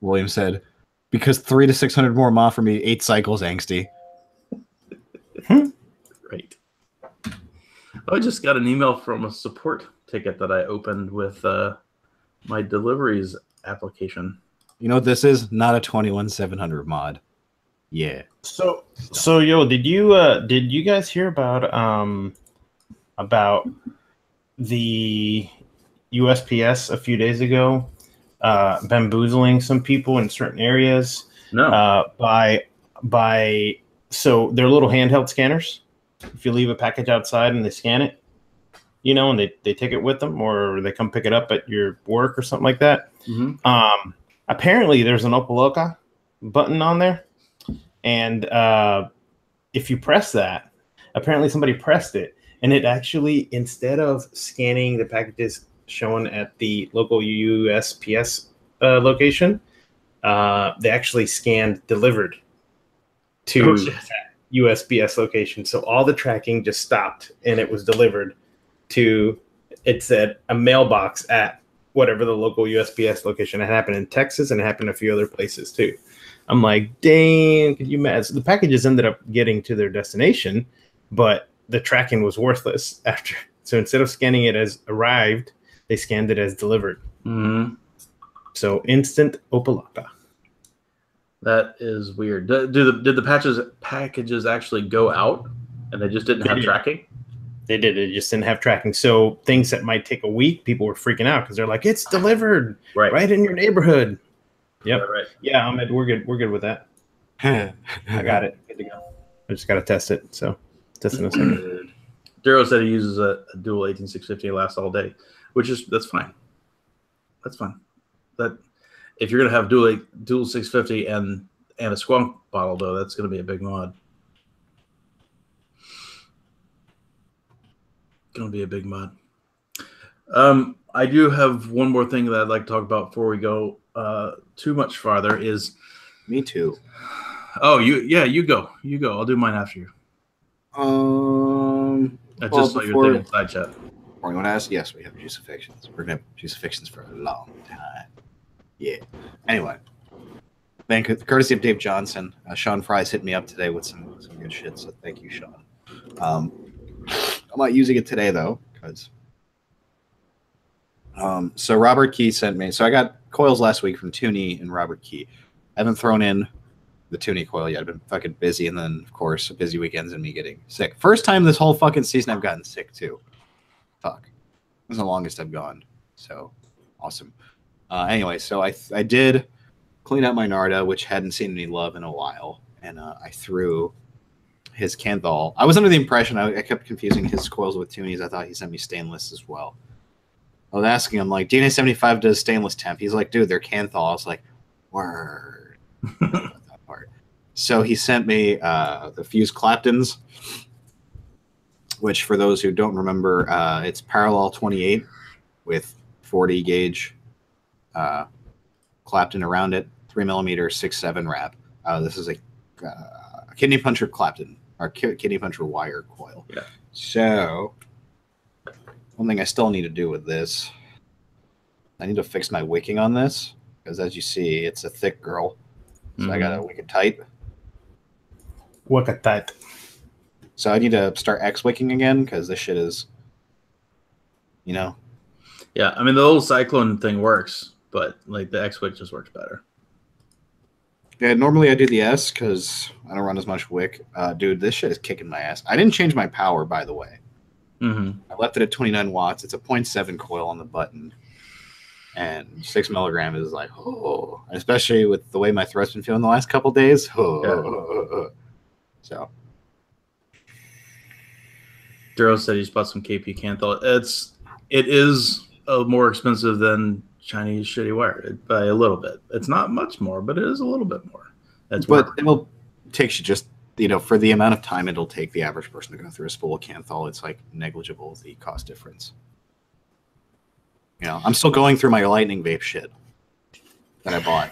William said, because 300 to 600 more mAh for me, 8 cycles, angsty. Right. I just got an email from a support ticket that I opened with my deliveries application. You know what this is? Not a 21700 mod. Yeah. So yo, did you guys hear about the USPS a few days ago bamboozling some people in certain areas? No. By so they're little handheld scanners. If you leave a package outside and they scan it, you know, and they take it with them, or they come pick it up at your work or something like that. Mm-hmm. Apparently, there's an Opaloka button on there, and if you press that, apparently somebody pressed it, and it actually, instead of scanning the packages shown at the local USPS location, they actually scanned delivered to USPS location. So all the tracking just stopped, and it was delivered to, it said, a mailbox at whatever the local USPS location. It happened in Texas, and it happened a few other places too. I'm like, dang, could you imagine? So the packages ended up getting to their destination, but the tracking was worthless after. So instead of scanning it as arrived, they scanned it as delivered. Mm-hmm. So instant Opaloka. That is weird. Did the packages actually go out, and they just didn't have tracking? They did. It just didn't have tracking. So things that might take a week, people were freaking out because they're like, it's delivered right in your neighborhood. Yep. Right. Yeah, Ahmed, we're good. We're good with that. I got it. Good to go. I just got to test it. So test in a second. Daryl said he uses a dual 18650. It lasts all day, that's fine. That's fine. That if you're gonna have dual 650 and a Squonk bottle, though, that's gonna be a big mod. Gonna be a big mod. I do have one more thing that I'd like to talk about before we go too much farther. Is me too. Oh, you go. I'll do mine after you. I just saw your thing in side chat. Or you want to ask? Yes, we have crucifixions. We're gonna have crucifixions for a long time. Yeah. Anyway, thank you, courtesy of Dave Johnson. Sean Fry's hit me up today with some good shit. So thank you, Sean. I'm not using it today though, because so Robert Key sent me. So I got coils last week from Toonie and Robert Key. I haven't thrown in the Toonie coil yet. I've been fucking busy, and then of course busy weekends and me getting sick. First time this whole fucking season I've gotten sick too. Fuck, this is the longest I've gone. So awesome. Anyway, so I did clean out my Narda, which hadn't seen any love in a while, and I threw his Canthal. I was under the impression I kept confusing his coils with Toonies. I thought he sent me stainless as well. I was asking him, like, DNA 75 does stainless temp. He's like, dude, they're Canthal. I was like, word. That part. So he sent me the fused Claptons, which for those who don't remember, it's parallel 28 with 40 gauge Clapton around it, 3mm 6.7 wrap. This is a kidney puncher Clapton, or kidney puncher wire coil. Yeah. So one thing I still need to do with this, I need to fix my wicking on this, because as you see, it's a thick girl. So I gotta wick it tight. Wick it tight. So I need to start X wicking again, because this shit is, you know. Yeah, I mean the little cyclone thing works, but like the X wick just works better. Yeah, normally I do the S because I don't run as much wick. Dude, this shit is kicking my ass. I didn't change my power, by the way. I left it at 29 watts. It's a 0.7 coil on the button. And 6 milligram is like, oh. Especially with the way my throat's been feeling the last couple days. Oh. Yeah. So. Daryl said he's bought some KP Canthal. It is more expensive than Chinese shitty wire by a little bit. It's not much more, but it is a little bit more. But it will take you just, you know, for the amount of time it'll take the average person to go through a spool of Canthal, it's like negligible, the cost difference. You know, I'm still going through my Lightning Vape shit that I bought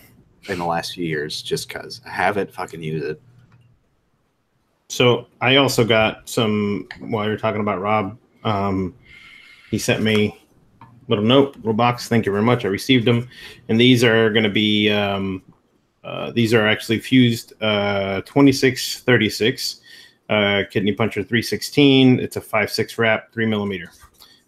in the last few years just because I have it, fucking use it. So I also got some, while you're talking about Rob, he sent me a little note, little box. Thank you very much. I received them. And these are going to be, these are actually fused 2636 kidney puncher 316. It's a 5.6 wrap, 3mm.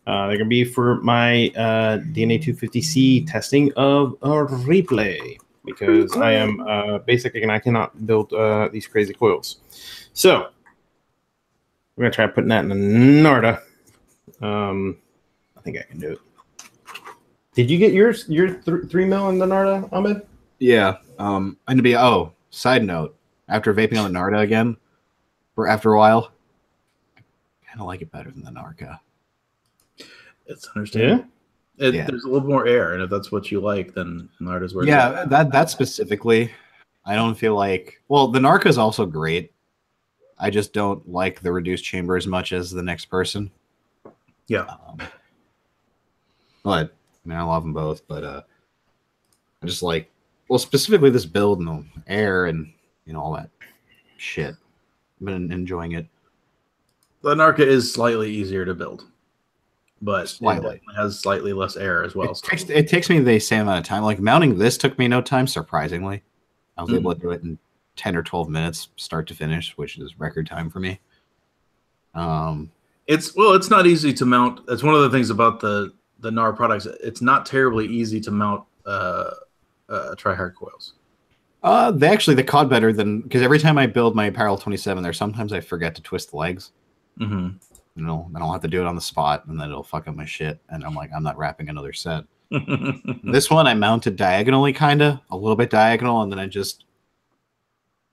They're going to be for my DNA 250C testing of a replay. because I am basic and I cannot build these crazy coils. So we're gonna try putting that in the Narda. I think I can do it. Did you get your 3 mil in the Narda, Ahmed? Yeah. And to be side note, after vaping on the Narda again, after a while, I kind of like it better than the Narca. It's understandable. Yeah. There's a little more air, and if that's what you like, then Narda's where. Yeah, that specifically, I don't feel like. Well, the Narca is also great. I just don't like the reduced chamber as much as the next person. Yeah. But I mean, I love them both, but I just like, well, specifically this build and the air and all that shit. I've been enjoying it. The Narca is slightly easier to build, but Slightly. it has slightly less air as well. It takes me the same amount of time. Like mounting this took me no time, surprisingly. I was able to do it in 10 or 12 minutes, start to finish, which is record time for me. It's not easy to mount. It's one of the things about the NAR products. It's not terribly easy to mount tri-hard coils. They caught better than, because every time I build my Apparel 27 there, sometimes I forget to twist the legs. Mm-hmm. And I'll have to do it on the spot, and then it'll fuck up my shit. And I'm like, I'm not wrapping another set. This one I mounted diagonally, kind of a little bit diagonal, and then I just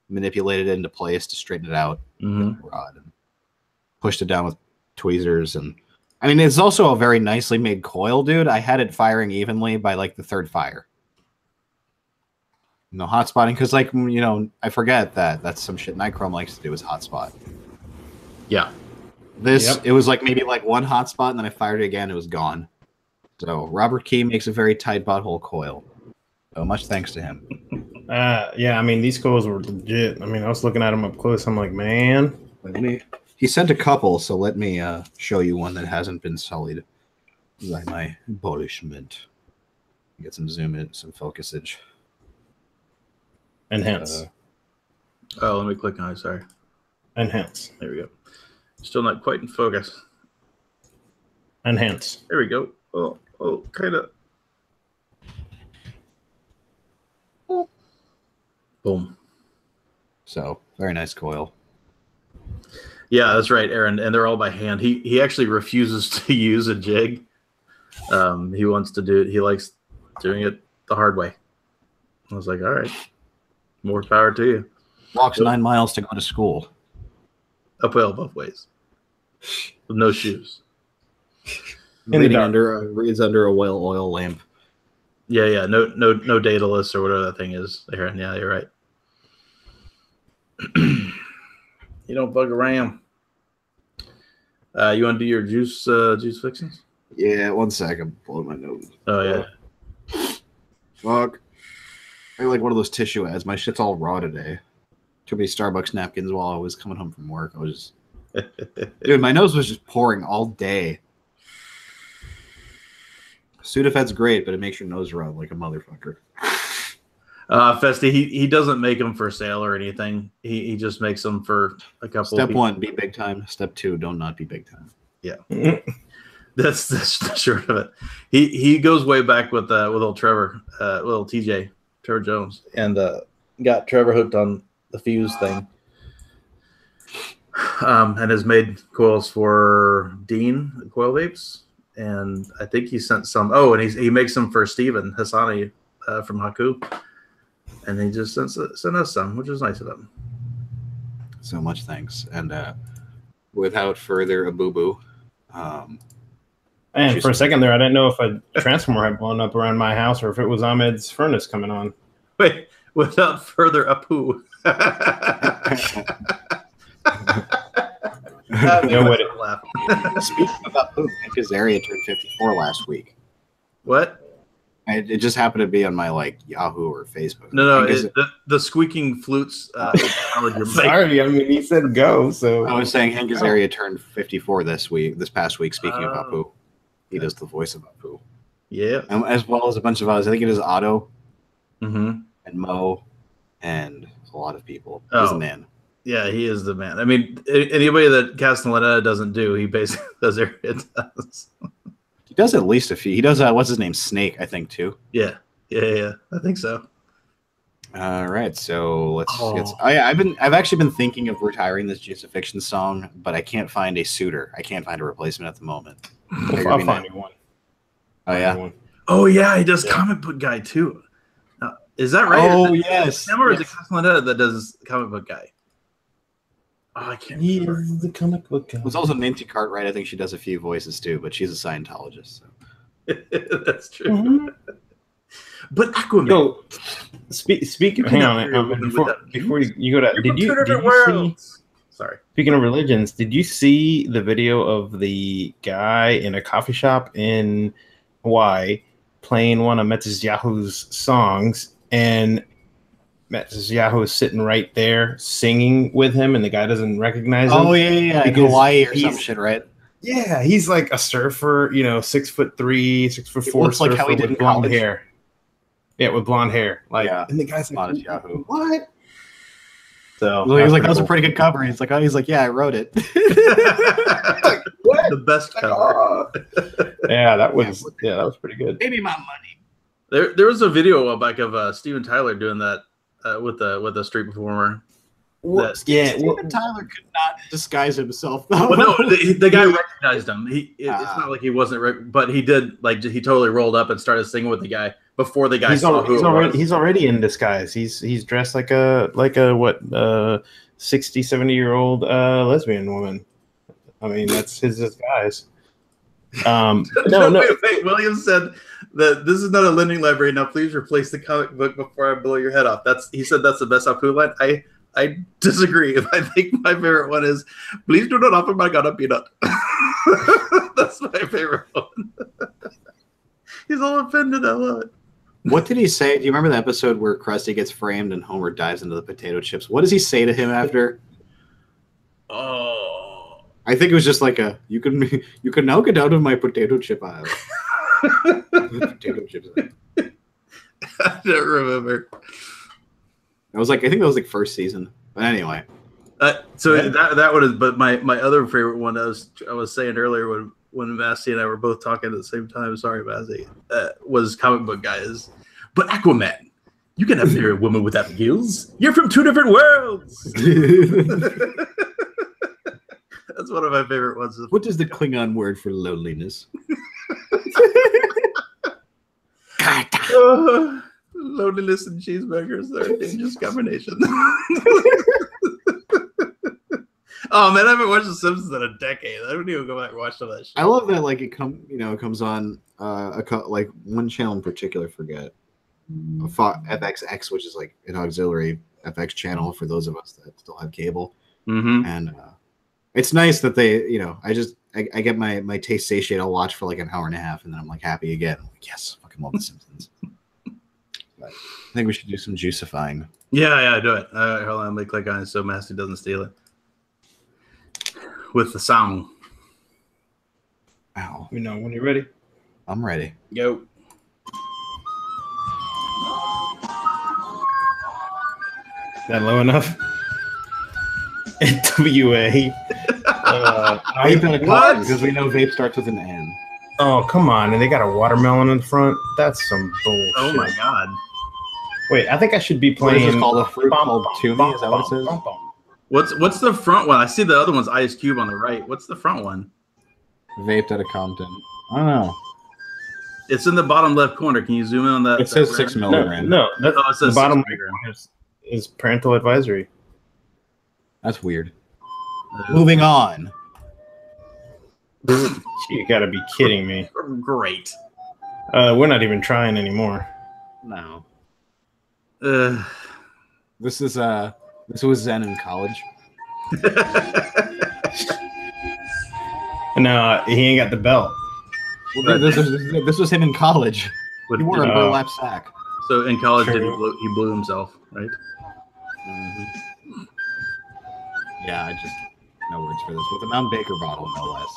manipulated it into place to straighten it out with the rod and pushed it down with tweezers. And I mean, it's also a very nicely made coil, dude. I had it firing evenly by like the third fire. No hot spotting, because like I forget that's some shit Nichrome likes to do is hot spot. Yeah. It was like maybe like one hot spot, and then I fired it again, it was gone. So Robert Key makes a very tight butthole coil. So much thanks to him. Yeah, I mean, these coils were legit. I mean, I was looking at them up close. I'm like, man. He sent a couple, so let me show you one that hasn't been sullied by my polishment. Get some zoom in, some focusage. Enhance. Let me click on it. Sorry. Enhance. There we go. Still not quite in focus. Enhance. There we go. Oh, kind of. Boom. So very nice coil. Yeah, that's right, Aaron. And they're all by hand. He actually refuses to use a jig. He wants to do it. He likes doing it the hard way. I was like, all right, more power to you. Walks 9 miles to go to school. Uphill both ways. With no shoes. Reads under a oil lamp. Yeah. No Daedalus or whatever that thing is, Aaron. Yeah, you're right. You don't bug around. You want to do your juice fixings? Yeah, 1 second. Blowing my nose. Oh yeah. Fuck. I like one of those tissue ads. My shit's all raw today. Too many Starbucks napkins while I was coming home from work. I was dude, my nose was just pouring all day. Sudafed's great, but it makes your nose run like a motherfucker. Festy, he doesn't make them for sale or anything. He just makes them for a couple. Step 1, be big time. Step 2, don't not be big time. Yeah. That's the short of it. He goes way back with old Trevor, little TJ, Trevor Jones, and got Trevor hooked on the fuse thing. And has made coils for Dean Coil Vapes, and I think he sent some. Oh, and he makes them for Steven Hassani from Haku, and he just sent us some, which is nice of him. So much thanks. And without further ado, and for a second there, I didn't know if a transformer had blown up around my house or if it was Ahmed's furnace coming on. Wait, without further ado. No way to laugh. Speaking about poop, CASAA turned 54 last week. What? It just happened to be on my Yahoo or Facebook. No, the squeaking flutes. Sorry, I mean he said go. So I was saying Hank Azaria turned 54 this past week. Speaking of Apu, he does the voice of Apu. Yeah, and as well as a bunch of others. I think it is Otto, and Mo, and a lot of people. He's a man. Yeah, he is the man. I mean, anybody that Castellaneta doesn't do, he basically does everything it does. He does at least a few. He does what's his name, Snake, I think too. Yeah. I think so. All right, so let's. I've actually been thinking of retiring this Crucifixions song, but I can't find a suitor. I can't find a replacement at the moment. I'll find you one. Oh yeah. Oh yeah, he does comic book guy too. Is that right? Oh yes. Him or is it Casanova that does comic book guy? Oh, I can't remember. He is the comic book guy. There's also Nancy Cartwright. I think she does a few voices too, but she's a Scientologist. So. That's true. Mm-hmm. But Aquaman. So, speaking. Hang on. Before you go to, did you see? Sorry. Speaking of religions, did you see the video of the guy in a coffee shop in Hawaii playing one of Netanyahu's songs, and Netanyahu is sitting right there singing with him, and the guy doesn't recognize him? Oh yeah, like Hawaii or some shit, right? Yeah, he's like a surfer, 6'3", 6'4", looks like how he did with blonde hair. Yeah, with blonde hair. Like, yeah. And the guy's like, Yahoo. What? So he's like, that was a pretty good cover. He's like, yeah, I wrote it. What? The best cover. Yeah, that was pretty good. Give me my money. There was a video a while back of Steven Tyler doing that with a street performer. Steven Tyler could not disguise himself. Though. Well, no, the guy recognized him. It's not like he wasn't, but he did. Like he totally rolled up and started singing with the guy before the guy saw who it was. He's already in disguise. He's dressed like a 60, 70-year-old lesbian woman. I mean, that's his disguise. No. Wait. William said that this is not a lending library. Now, please replace the comic book before I blow your head off. He said that's the best Apu line. I disagree. I think my favorite one is, please do not offer my god a peanut. That's my favorite one. He's all offended. I love it. What did he say? Do you remember the episode where Krusty gets framed and Homer dives into the potato chips? What does he say to him after? Oh, I think it was just like you can now get out of my potato chip aisle. Potato chips. I don't remember. I think that was like first season. But anyway. That one is. But my other favorite one I was saying earlier when Massey and I were both talking at the same time. Sorry, Massey. Was comic book guys. But Aquaman, you can have marry a woman without gills. You're from two different worlds. That's one of my favorite ones. What is the Klingon word for loneliness? Loneliness and cheeseburgers, they're a dangerous combination. Oh man, I haven't watched The Simpsons in a decade. I don't even go back and watch some of that shit. I love that it comes on like one channel in particular, forget. FXX, which is like an auxiliary FX channel for those of us that still have cable. Mm-hmm. And it's nice that they, I get my taste satiated. I'll watch for like an hour and a half, and then I'm like happy again. I'm like, yes, fucking love The Simpsons. But I think we should do some juicifying. Yeah, do it. Hold on, let me click on it so Master doesn't steal it. With the song. Ow. When you're ready. I'm ready. Go. Is that low enough? NWA. Because we know vape starts with an N. Oh, come on. And they got a watermelon in front. That's some bullshit. Oh, my God. Wait, I think I should be playing... What is this called? A fruit called Toomey? Is that what it says? What's the front one? I see the other one's Ice Cube on the right. What's the front one? Vaped out of Compton. I don't know. It's in the bottom left corner. Can you zoom in on that? It says 6 milligrams. No, that's it says the bottom is parental advisory. That's weird. Moving on. You gotta be kidding me. Great. We're not even trying anymore. No. This was Zen in college. No, he ain't got the belt. Well, this was him in college. He wore a burlap sack. So in college, he blew himself, right? Mm-hmm. Yeah, I just no words for this. With a Mount Baker bottle, no less.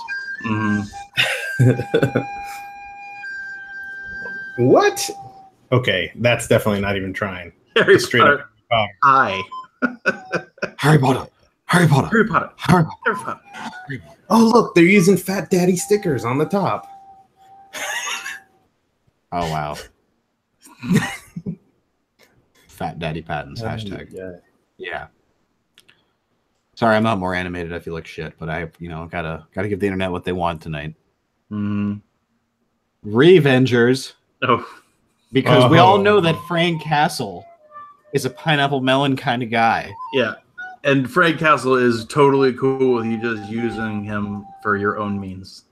Mm-hmm. What? Okay, that's definitely not even trying. Harry Straight Potter. up. Harry Potter. Oh, look, they're using Fat Daddy stickers on the top. Oh, wow. Fat Daddy Patents hashtag. Yeah. Yeah. Sorry, I'm not more animated. I feel like shit, but I, gotta give the internet what they want tonight. Revengers. Oh, Because we all know that Frank Castle is a pineapple melon kind of guy. yeah. And Frank Castle is totally cool with you just using him for your own means.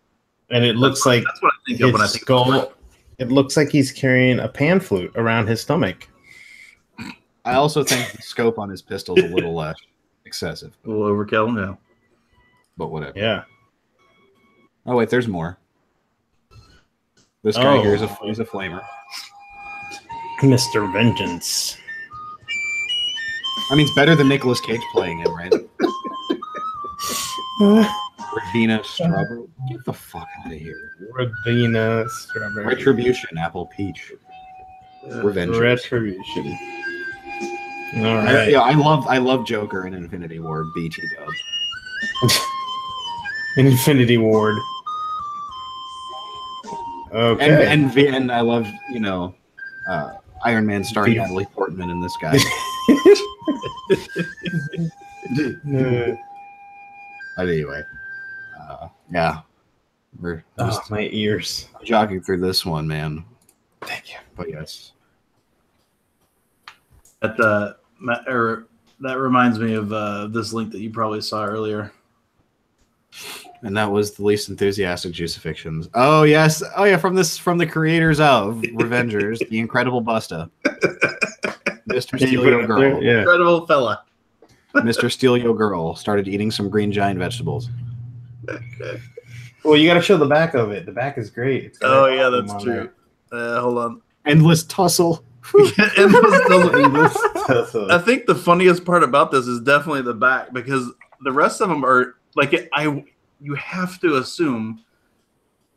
And it looks like that's what I think of when I think skull. It looks like he's carrying a pan flute around his stomach. I also think the scope on his pistol is a little excessive. A little overkill, yeah. But whatever. Yeah. Oh wait, there's more. This guy here is he's a flamer. Mr. Vengeance. I mean, it's better than Nicolas Cage playing him, right? Ravina Strawberry. Get the fuck out of here. Ravina Strawberry. Retribution, Apple Peach. Revenge. Retribution. All right. I love Joker in Infinity War. BT dub. Infinity Ward. Okay. And I love Iron Man starring Natalie Portman in this guy. But anyway, yeah, we're just my ears jogging through this one, man. Thank you. But yes, that reminds me of this link that you probably saw earlier. And that was the least enthusiastic crucifixions. Oh yes, oh yeah, from the creators of Revengers, the Incredible Busta, Mr. Steal Your Girl, yeah. Incredible fella. Mr. Steal Your Girl started eating some green giant vegetables. Well, you got to show the back of it. The back is great. Oh yeah, that's true. Hold on. Endless tussle. Endless tussle. I think the funniest part about this is definitely the back, because the rest of them are like you have to assume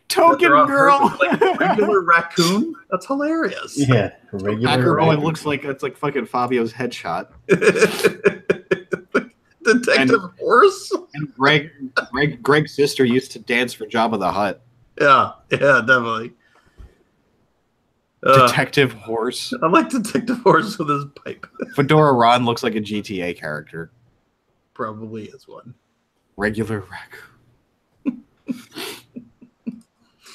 token girl, like regular raccoon. That's hilarious. Yeah, regular. Girl. It looks like it's like fucking Fabio's headshot. Detective Horse. And Greg's sister used to dance for Jabba the Hutt. Yeah, definitely. Detective Horse. I like Detective Horse with his pipe. Fedora Ron looks like a GTA character. Probably is one. Regular raccoon.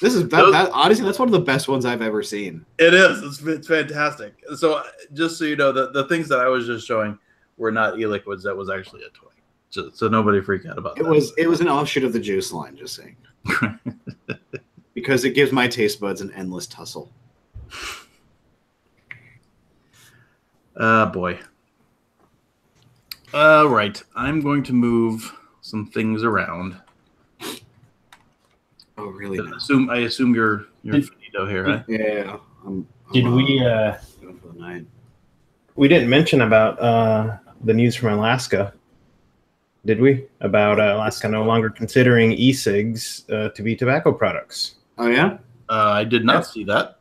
This is that honestly, that's one of the best ones I've ever seen. It is. It's fantastic. So just so you know, the things that I was just showing were not e-liquids. That was actually a toy. So nobody freak out about that. It was an offshoot of the juice line, just saying. Because it gives my taste buds an endless tussle. Boy. All right. I'm going to move some things around. Oh, really? I assume you're finito here, right? Yeah. Did we? For the night. We didn't mention about the news from Alaska, did we? About Alaska no longer considering e-cigs to be tobacco products. Oh yeah. I did not see that.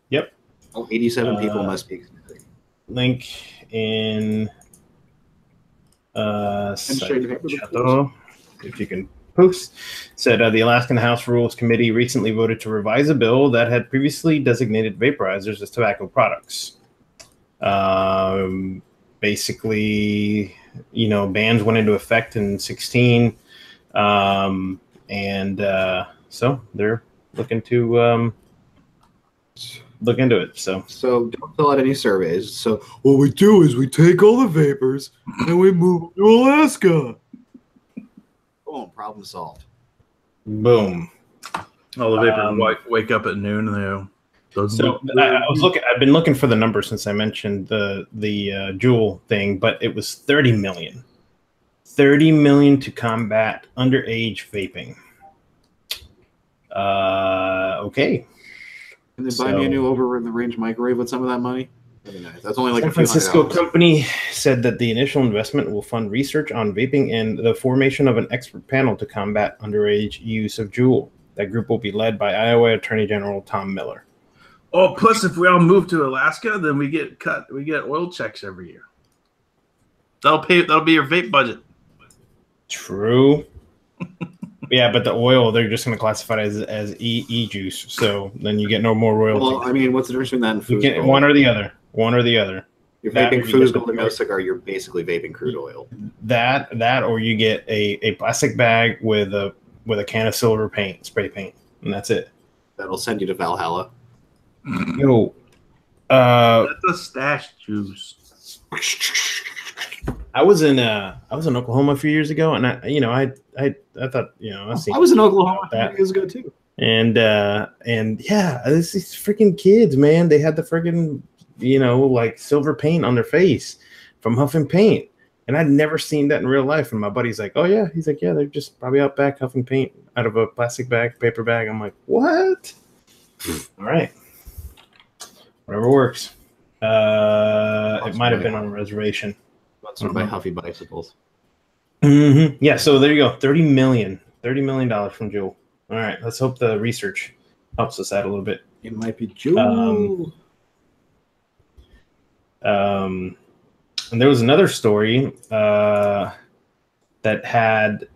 Yep. Oh, 87 people must be. Link in. If you can post, said the Alaskan House Rules Committee recently voted to revise a bill that had previously designated vaporizers as tobacco products. Basically, bans went into effect in 2016, so they're looking to look into it. So don't fill out any surveys. So what we do is we take all the vapors and we move to Alaska. Boom, problem solved. Boom. All the vapors wake up at noon and So I've been looking for the number since I mentioned the Juul thing, but it was 30 million. 30 million to combat underage vaping. Okay. Can they buy me a new over-the-range microwave with some of that money? That'd be nice. That's only like San Francisco company said that the initial investment will fund research on vaping and the formation of an expert panel to combat underage use of Juul. That group will be led by Iowa Attorney General Tom Miller. Oh, plus if we all move to Alaska, then we get oil checks every year. That'll be your vape budget. True. Yeah, but the oil, they're just going to classify it as e-juice. So then you get no more royalty. Well, I mean, what's the difference between that and food? You get one or the other. One or the other. You're That vaping or you food get the gold no cigar. You're basically vaping crude oil. That or you get a plastic bag with a can of silver paint, spray paint, and that's it. That'll send you to Valhalla. Yo, That's a stash juice. I was in Oklahoma a few years ago, and I thought I was in Oklahoma a few years ago too. And yeah, these freaking kids, man, they had the freaking like silver paint on their face from huffing paint, and I'd never seen that in real life. And my buddy's like, oh yeah, he's like, yeah, they're just probably out back huffing paint out of a plastic bag, paper bag. I'm like, what? All right, whatever works. It might have been on a reservation. Sponsored by Huffy Bicycles. Mm-hmm. Yeah, so there you go. $30 million from Jewel. All right, let's hope the research helps us out a little bit. It might be Jewel. And there was another story that had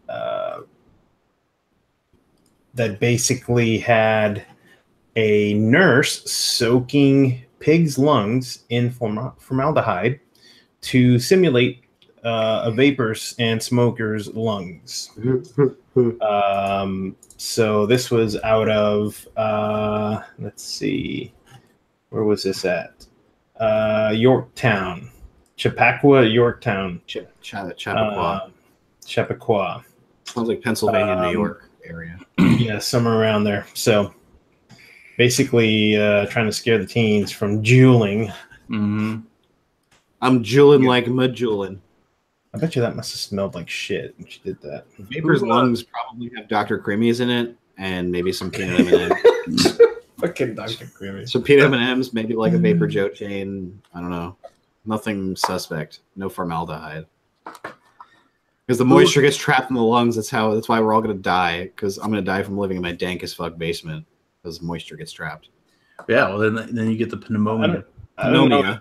that basically had a nurse soaking pigs' lungs in formaldehyde to simulate a vapor's and smoker's lungs. So this was out of let's see, where was this at? Yorktown, Chappaqua, Yorktown, Chappaqua. Sounds like Pennsylvania, New York area. Yeah, somewhere around there. So basically, trying to scare the teens from juuling. Mm-hmm. I'm juuling like Majuulin. I bet you that must have smelled like shit when she did that. Vapor's lungs probably have Dr. Creamies in it, and maybe some peanut M&Ms. Fucking Dr. Creamy. So peanut M&Ms, maybe like a Vapor Joe chain. I don't know. Nothing suspect. No formaldehyde. Because the moisture gets trapped in the lungs. That's why we're all gonna die. Because I'm gonna die from living in my dank as fuck basement. Because moisture gets trapped. Yeah, well then you get the pneumonia. I don't know.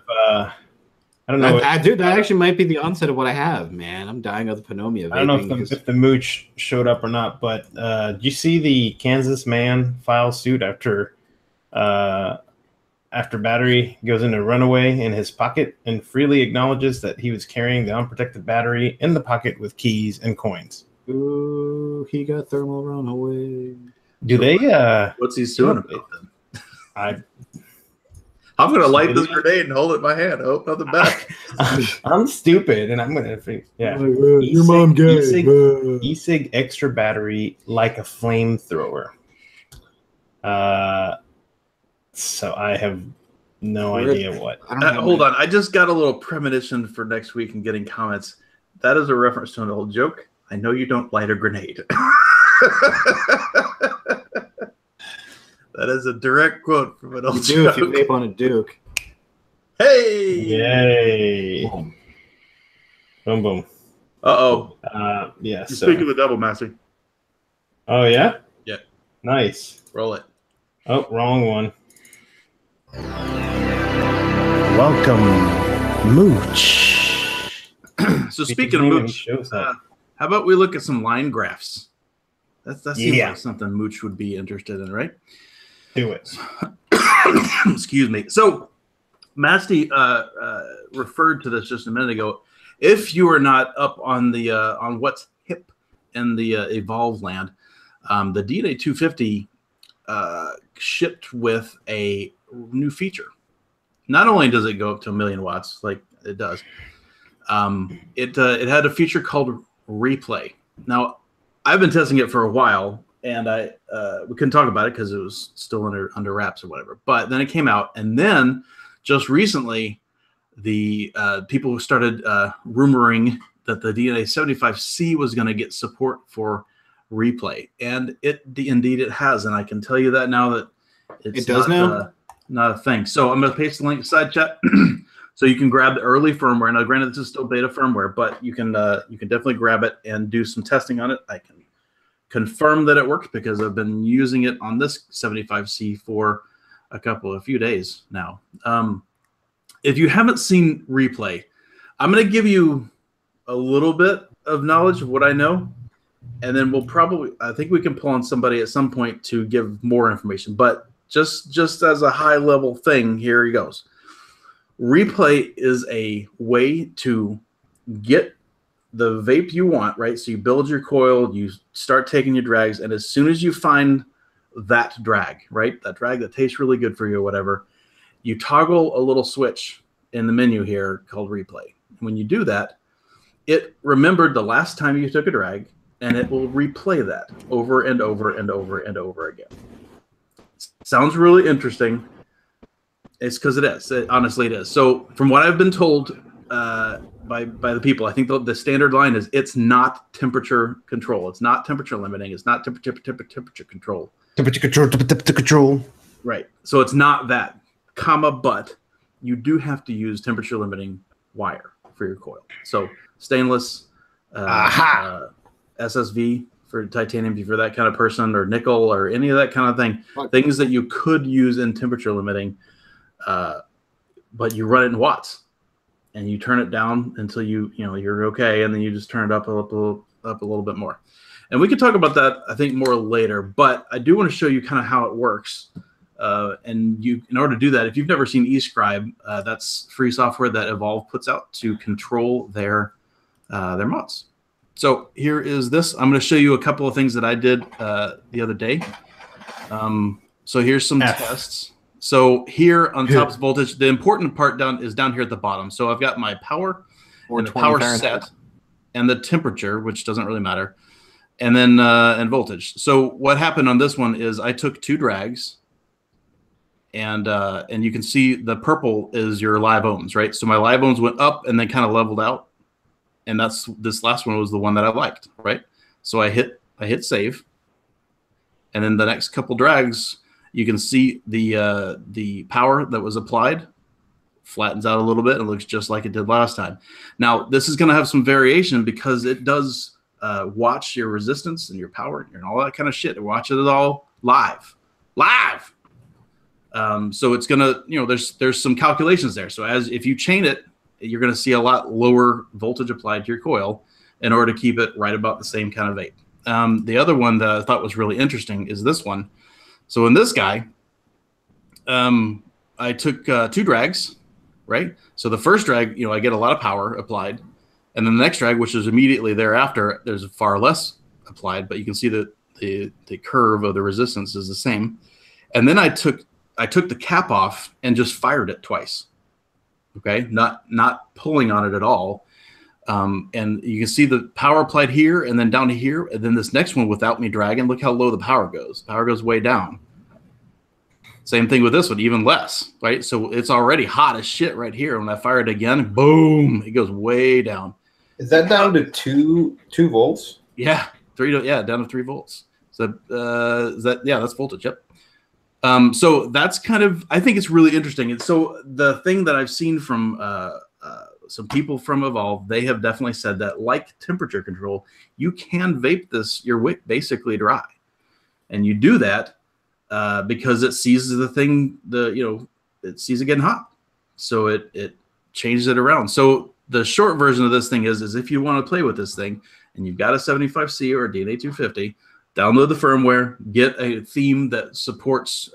Dude, that actually might be the onset of what I have, man. I'm dying of the pneumonia. I don't know if the mooch showed up or not, but did you see the Kansas man file suit after battery goes into runaway in his pocket and freely acknowledges that he was carrying the unprotected battery in the pocket with keys and coins? Ooh, he got thermal runaway. Do they? What's he doing about them? I'm going to light this grenade and hold it in my hand. I hope nothing bad. I'm stupid, and I'm going to... Yeah. Your mom gay. E-cig extra battery like a flamethrower. So I have no idea what. Hold on. I just got a little premonition for next week and getting comments. That is a reference to an old joke. I know you don't light a grenade. That is a direct quote from an old joke. If you vape on a Duke. Hey! Yay! Boom, boom. Uh-oh. Yeah. You speak of the double master. Oh, yeah? Yeah. Nice. Roll it. Oh, wrong one. Welcome, Mooch. So speaking of Mooch, how about we look at some line graphs? That seems like something Mooch would be interested in, right? Do it. Excuse me. So, Masty referred to this just a minute ago. If you are not up on the on what's hip in the Evolve land, the DNA 250 shipped with a new feature. Not only does it go up to 1 million watts, like it does, it had a feature called Replay. Now, I've been testing it for a while, and we couldn't talk about it because it was still under wraps or whatever. But then it came out, and then just recently, the people who started rumoring that the DNA 75C was going to get support for Replay, and indeed it has, and I can tell you that now that it's not a thing. So I'm going to paste the link in side chat. So you can grab the early firmware. Now, granted, this is still beta firmware, but you can definitely grab it and do some testing on it. I can confirm that it works because I've been using it on this 75C for a few days now. If you haven't seen Replay, I'm going to give you a little bit of knowledge of what I know, and then I think we can pull on somebody at some point to give more information. But just as a high level thing, here he goes. Replay is a way to get the vape you want, right? So you build your coil, you start taking your drags, and as soon as you find that drag, right? That drag that tastes really good for you or whatever, you toggle a little switch in the menu here called replay. When you do that, it remembered the last time you took a drag, and it will replay that over and over and over and over again. Sounds really interesting. It's because it is. Honestly, it is. So from what I've been told by the people, I think the standard line is it's not temperature control. It's not temperature limiting. It's not temperature control. Temperature control. Right. So it's not that, but you do have to use temperature limiting wire for your coil. So stainless, SSV for titanium if you're that kind of person, or nickel, or any of that kind of thing. Things that you could use in temperature limiting, but you run it in watts, and you turn it down until you're okay, and then you just turn it up a little bit more. And we could talk about that, I think, more later. But I do want to show you kind of how it works. And in order to do that, if you've never seen eScribe, that's free software that Evolve puts out to control their mods. So here is this. I'm going to show you a couple of things that I did the other day. So here's some tests. So here on top's voltage, the important part is down here at the bottom. So I've got my power and the power set and the temperature, which doesn't really matter, and then and voltage. So what happened on this one is I took 2 drags, and you can see the purple is your live ohms, right? So my live ohms went up and then kind of leveled out. And this last one was the one that I liked, right? So I hit save, and then the next couple drags, you can see the power that was applied flattens out a little bit and looks just like it did last time. Now this is going to have some variation because it does watch your resistance and your power and all that kind of shit. It watches it all live. So it's gonna, there's some calculations there. So if you chain it, you're going to see a lot lower voltage applied to your coil in order to keep it right about the same kind of vape. The other one that I thought was really interesting is this one. So in this guy, I took 2 drags, right? So the first drag, I get a lot of power applied. And then the next drag, which is immediately thereafter, there's far less applied, but you can see that the curve of the resistance is the same. And then I took the cap off and just fired it twice. Okay, not pulling on it at all, and you can see the power applied here and then down to here, and then this next one without me dragging. Look how low the power goes. Power goes way down. Same thing with this one, even less, right? So it's already hot as shit right here. When I fire it again, boom, it goes way down. Is that down to two volts? Yeah, down to 3 volts. So that's voltage. Yep. So that's kind of, I think it's really interesting. And so the thing that I've seen from some people from Evolve, they have definitely said that, like temperature control, you can vape your wick basically dry. And you do that because it sees the thing, it sees it getting hot. So it changes it around. So the short version of this thing is if you want to play with this thing and you've got a 75C or a DNA 250, download the firmware, get a theme that supports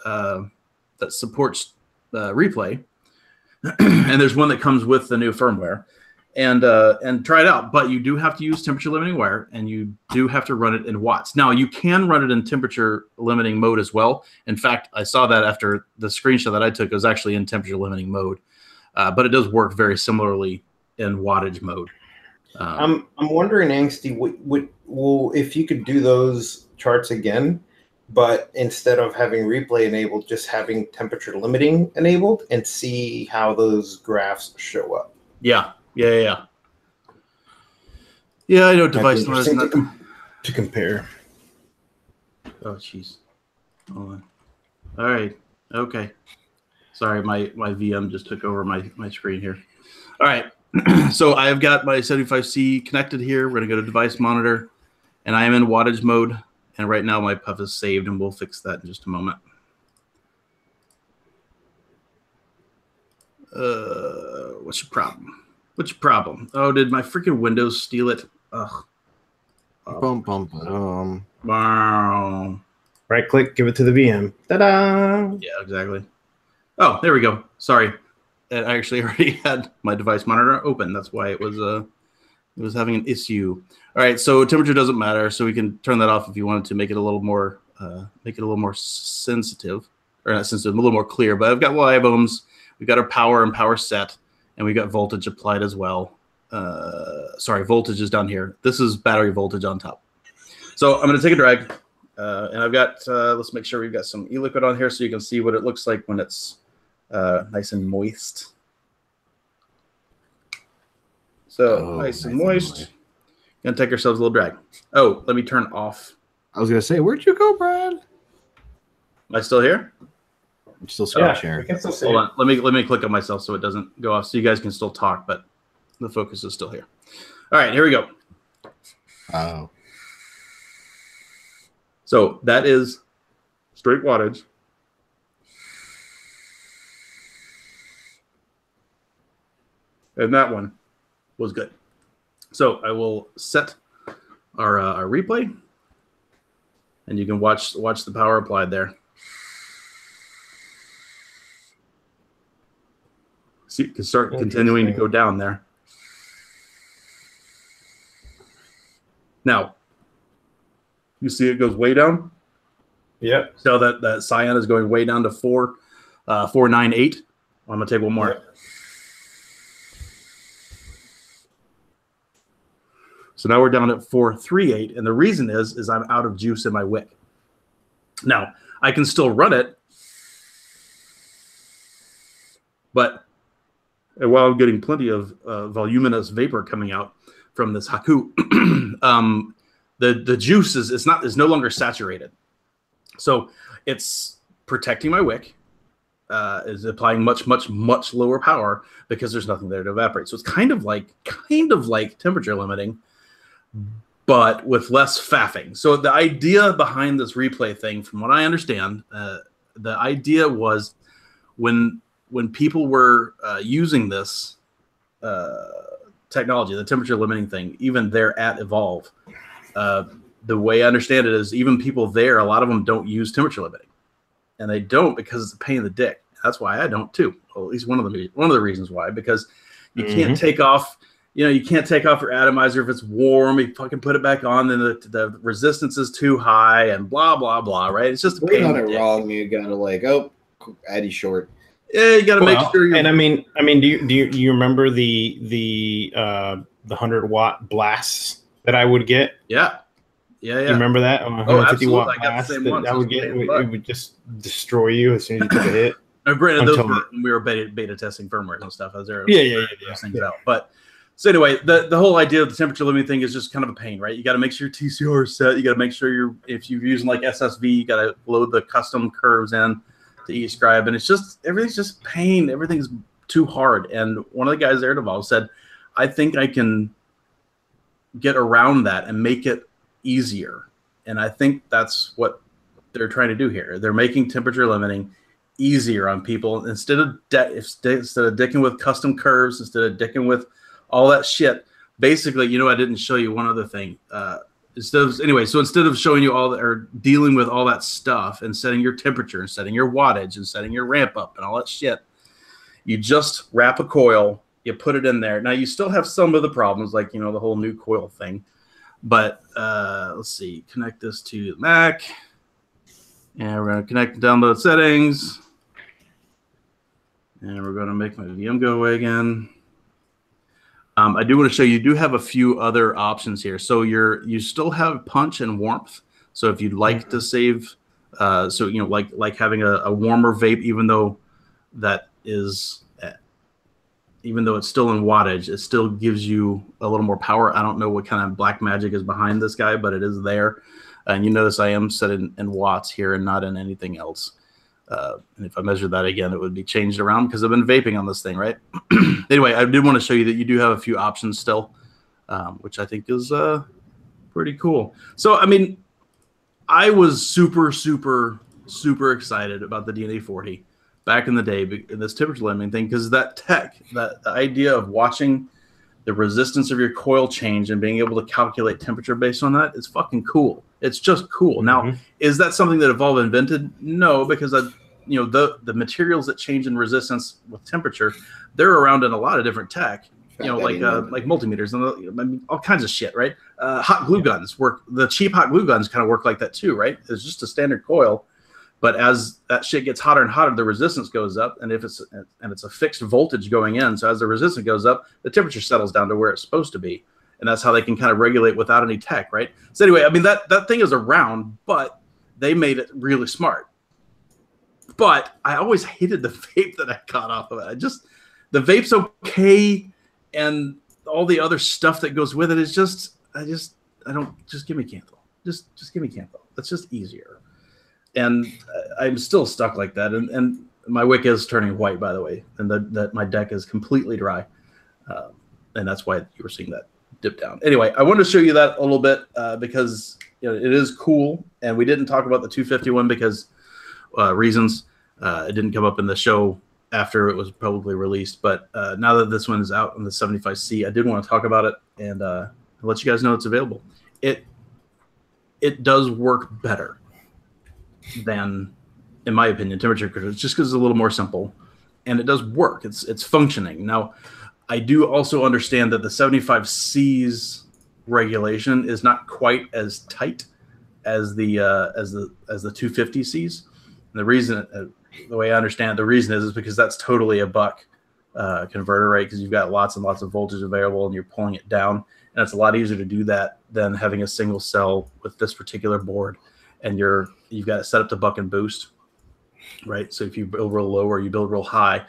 replay, and there's one that comes with the new firmware, and try it out. But you do have to use temperature limiting wire, and you do have to run it in watts. Now you can run it in temperature limiting mode as well. In fact, I saw that after the screenshot that I took. It was actually in temperature limiting mode, but it does work very similarly in wattage mode. I'm wondering, Angsty, if you could do those charts again, but instead of having replay enabled, just having temperature limiting enabled, and see how those graphs show up. Yeah. I know device to compare. Oh, jeez. Hold on. All right. Okay. Sorry, my VM just took over my screen here. All right. So I've got my 75C connected here. We're going to go to device monitor, and I am in wattage mode. And right now my puff is saved, and we'll fix that in just a moment. What's your problem? Oh, did my freaking Windows steal it? Ugh. Wow. Right click, give it to the VM. Ta-da! Yeah, exactly. Oh, there we go. Sorry. I actually already had my device monitor open. That's why it was having an issue. All right, so temperature doesn't matter, so we can turn that off if you wanted to make it a little more sensitive, or not sensitive, a little more clear. But I've got live ohms, we've got our power and power set, and we got voltage applied as well. Sorry, voltage is down here. This is battery voltage on top. So I'm going to take a drag, and I've got, let's make sure we've got some e-liquid on here so you can see what it looks like when it's nice and moist. So nice and moist. Gonna take ourselves a little drag. Oh, let me turn off. I was gonna say, where'd you go, Brad? Am I still here? I'm still screen sharing. Hold on. Let me click on myself so it doesn't go off, so you guys can still talk, but the focus is still here. All right, here we go. Oh. So that is straight wattage. And that one was good. So I will set our replay, and you can watch the power applied there. See, you can start continuing to go down there. Now, you see it goes way down? Yep. So that cyan is going way down to 498. I'm going to take one more. Yep. So now we're down at 438, and the reason is I'm out of juice in my wick. Now, I can still run it, but while I'm getting plenty of voluminous vapor coming out from this Haku, the juice is no longer saturated. So it's protecting my wick, is applying much lower power because there's nothing there to evaporate. So it's kind of like temperature limiting, but with less faffing. So the idea behind this replay thing, from what I understand, the idea was when people were using this technology, the temperature limiting thing, even there at Evolve, the way I understand it is even people there, a lot of them don't use temperature limiting, and they don't because it's a pain in the dick. That's why I don't too. Well, at least one of the reasons why, because you can't take off. You can't take off your atomizer if it's warm. You fucking put it back on, then the resistance is too high, and blah blah blah. Right? It's just a pain. Got it wrong. You gotta Addy short. Yeah, you gotta make sure. And I mean, do you remember the 100-watt blasts that I would get? Yeah. Do you remember that? 150-watt blast that I would get. It would just destroy you as soon as you took a hit. Now, granted, those were when we were beta testing firmware and stuff. As there, things out, but. So anyway, the whole idea of the temperature limiting thing is just kind of a pain, right? You got to make sure your TCR is set. You got to make sure if you're using like SSV, you got to load the custom curves in to eScribe, and it's just everything's just pain. Everything's too hard. And one of the guys there at Evolve said, "I think I can get around that and make it easier." And I think that's what they're trying to do here. They're making temperature limiting easier on people instead of dicking with custom curves, instead of dicking with all that shit. Basically, I didn't show you one other thing. Instead of showing you or dealing with all that stuff and setting your temperature and setting your wattage and setting your ramp up and all that shit, you just wrap a coil, you put it in there. Now you still have some of the problems, like the whole new coil thing. But let's see, connect this to the Mac, and we're going to connect the download settings, and we're going to make my VM go away again. I do want to show you do have a few other options here. So you still have punch and warmth. So if you'd like to save, like having a warmer vape, even though it's still in wattage, it still gives you a little more power. I don't know what kind of black magic is behind this guy, but it is there. And you notice I am set in watts here and not in anything else. And if I measure that again, it would be changed around because I've been vaping on this thing, right? Anyway, I did want to show you that you do have a few options still, which I think is pretty cool. So, I mean, I was super, super, super excited about the DNA 40 back in the day, in this temperature limiting thing, because that the idea of watching the resistance of your coil change and being able to calculate temperature based on that is fucking cool. It's just cool. Now, is that something that Evolve invented? No, because you know, the materials that change in resistance with temperature, they're around in a lot of different tech. You know, like multimeters and I mean, all kinds of shit, right? Hot glue guns work. The cheap hot glue guns kind of work like that too, right? It's just a standard coil, but as that shit gets hotter and hotter, the resistance goes up, and if it's a fixed voltage going in, so as the resistance goes up, the temperature settles down to where it's supposed to be, and that's how they can kind of regulate without any tech, right? So anyway, I mean that thing is around, but they made it really smart. But I always hated the vape that I got off of it. The vape's okay. And all the other stuff that goes with it is just give me Canthal. Just give me Canthal. That's just easier. And I'm still stuck like that. And my wick is turning white, by the way, and that my deck is completely dry. And that's why you were seeing that dip down. Anyway, I wanted to show you that a little bit because you know it is cool. And we didn't talk about the 251 because reasons. It didn't come up in the show after it was publicly released, but now that this one is out on the 75C, I did want to talk about it and let you guys know it's available. It does work better than, in my opinion, temperature control, just because it's a little more simple, and it does work. It's functioning. Now, I do also understand that the 75C's regulation is not quite as tight as the 250C's. And the reason. The way I understand it, the reason is because that's totally a buck converter, right? Because you've got lots and lots of voltage available and you're pulling it down. And it's a lot easier to do that than having a single cell with this particular board. And you've got it set up to buck and boost, right? So if you build real low or you build real high,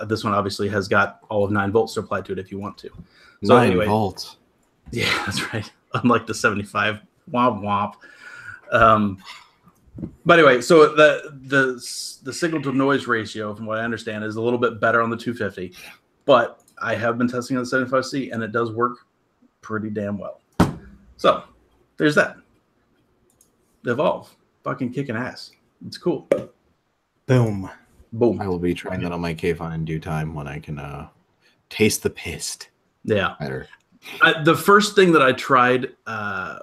this one obviously has got all of 9 volts to apply to it if you want to. So 9 anyway, volts. Yeah, that's right. Unlike the 75. Womp womp. But anyway, so the signal to noise ratio, from what I understand, is a little bit better on the 250. But I have been testing on the 75C, and it does work pretty damn well. So there's that. Evolve, fucking kicking ass. It's cool. Boom. I will be trying that on my K-Fine in due time when I can taste the pest. Yeah. Better. The first thing that I tried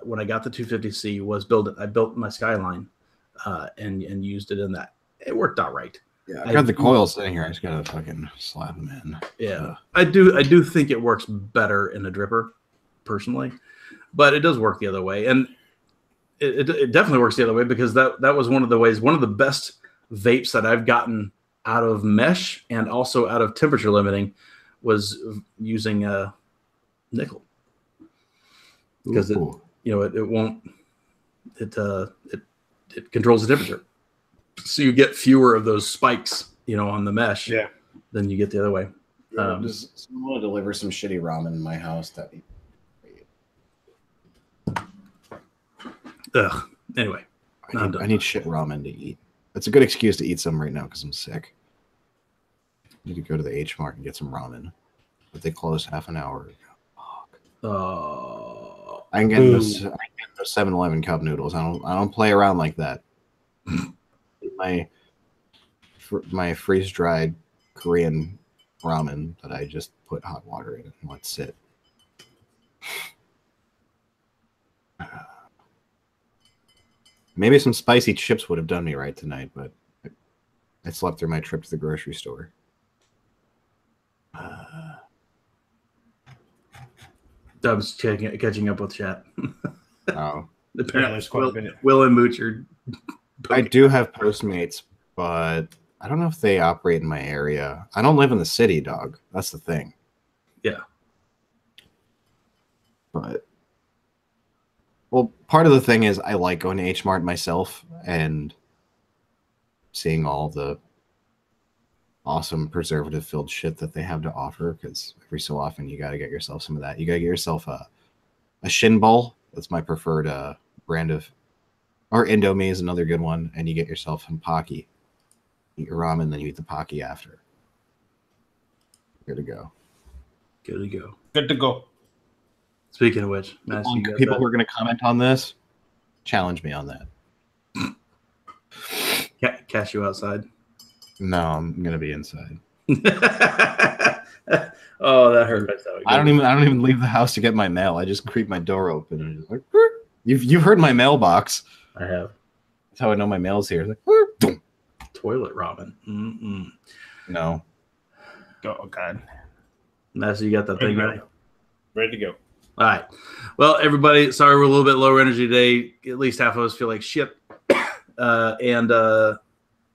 when I got the 250C was I built my Skyline. And used it in that. It worked out right. Yeah, I got the coil sitting here. I just gotta fucking slap them in. Yeah, I do think it works better in a dripper, personally, but it does work the other way, and it definitely works the other way because that was one of the best vapes that I've gotten out of mesh and also out of temperature limiting was using nickel because it controls the temperature, so you get fewer of those spikes, on the mesh. Yeah. Than you get the other way. Does someone want to deliver some shitty ramen in my house? Ugh. Anyway, I need shit ramen to eat. That's a good excuse to eat some right now because I'm sick. I need to go to the H Mart and get some ramen, but they closed half an hour ago. I can get those 7-Eleven cup noodles. I don't play around like that. my freeze dried Korean ramen that I just put hot water in and let sit. Maybe some spicy chips would have done me right tonight, but I slept through my trip to the grocery store. Dub's catching up with chat. Oh. Apparently, Will and Mooch are... I do have Postmates, but I don't know if they operate in my area. I don't live in the city, dog. That's the thing. Yeah. But, well, part of the thing is I like going to H Mart myself and seeing all the awesome preservative-filled shit that they have to offer, because every so often you got to get yourself some of that. You got to get yourself a shin bowl. That's my preferred brand of... Or Indomie is another good one, and you get yourself some Pocky. Eat your ramen, then you eat the Pocky after. Good to go. Good to go. Good to go. Speaking of which, people who are going to comment on this, challenge me on that. Cash you outside? No, I'm going to be inside. Oh, that hurt. I don't even leave the house to get my mail. I just creep my door open and just like, you've heard my mailbox. I have. That's how I know my mail's here. It's like, toilet ramen. Mm-mm. No. Oh God. That's you got that thing ready. Ready to go. All right. Well, everybody, sorry we're a little bit lower energy today. At least half of us feel like shit.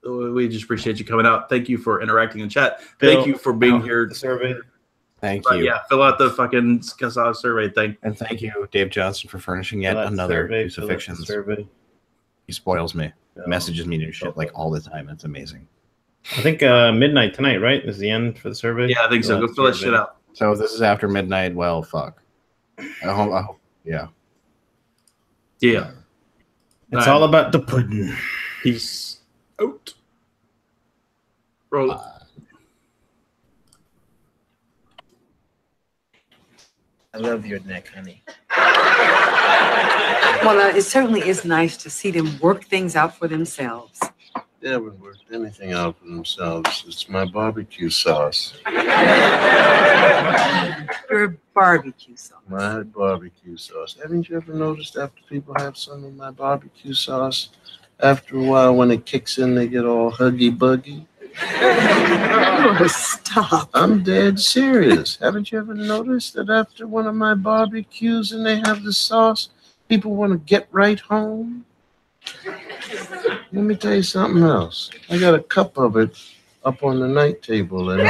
We just appreciate you coming out. Thank you for interacting in chat. Thank you for being here. The survey. Thank you. Yeah, fill out the fucking CASAA survey thing. And thank you, Dave Johnson, for furnishing yet another crucifixions. He spoils me. Messages me to shit like all the time. It's amazing. I think midnight tonight, right? Is the end for the survey? Yeah, I think so. Go fill that shit out. So if this is after midnight, well, fuck. Yeah. Yeah. It's all about the pudding. Peace out. Roll it. I love your neck, honey. Well, it certainly is nice to see them work things out for themselves. They haven't worked anything out for themselves. It's my barbecue sauce. Your barbecue sauce. My barbecue sauce. Haven't you ever noticed after people have some of my barbecue sauce, after a while when it kicks in, they get all huggy-buggy? Oh, stop. I'm dead serious. Haven't you ever noticed that after one of my barbecues and they have the sauce, people want to get right home? Let me tell you something else. I got a cup of it up on the night table. And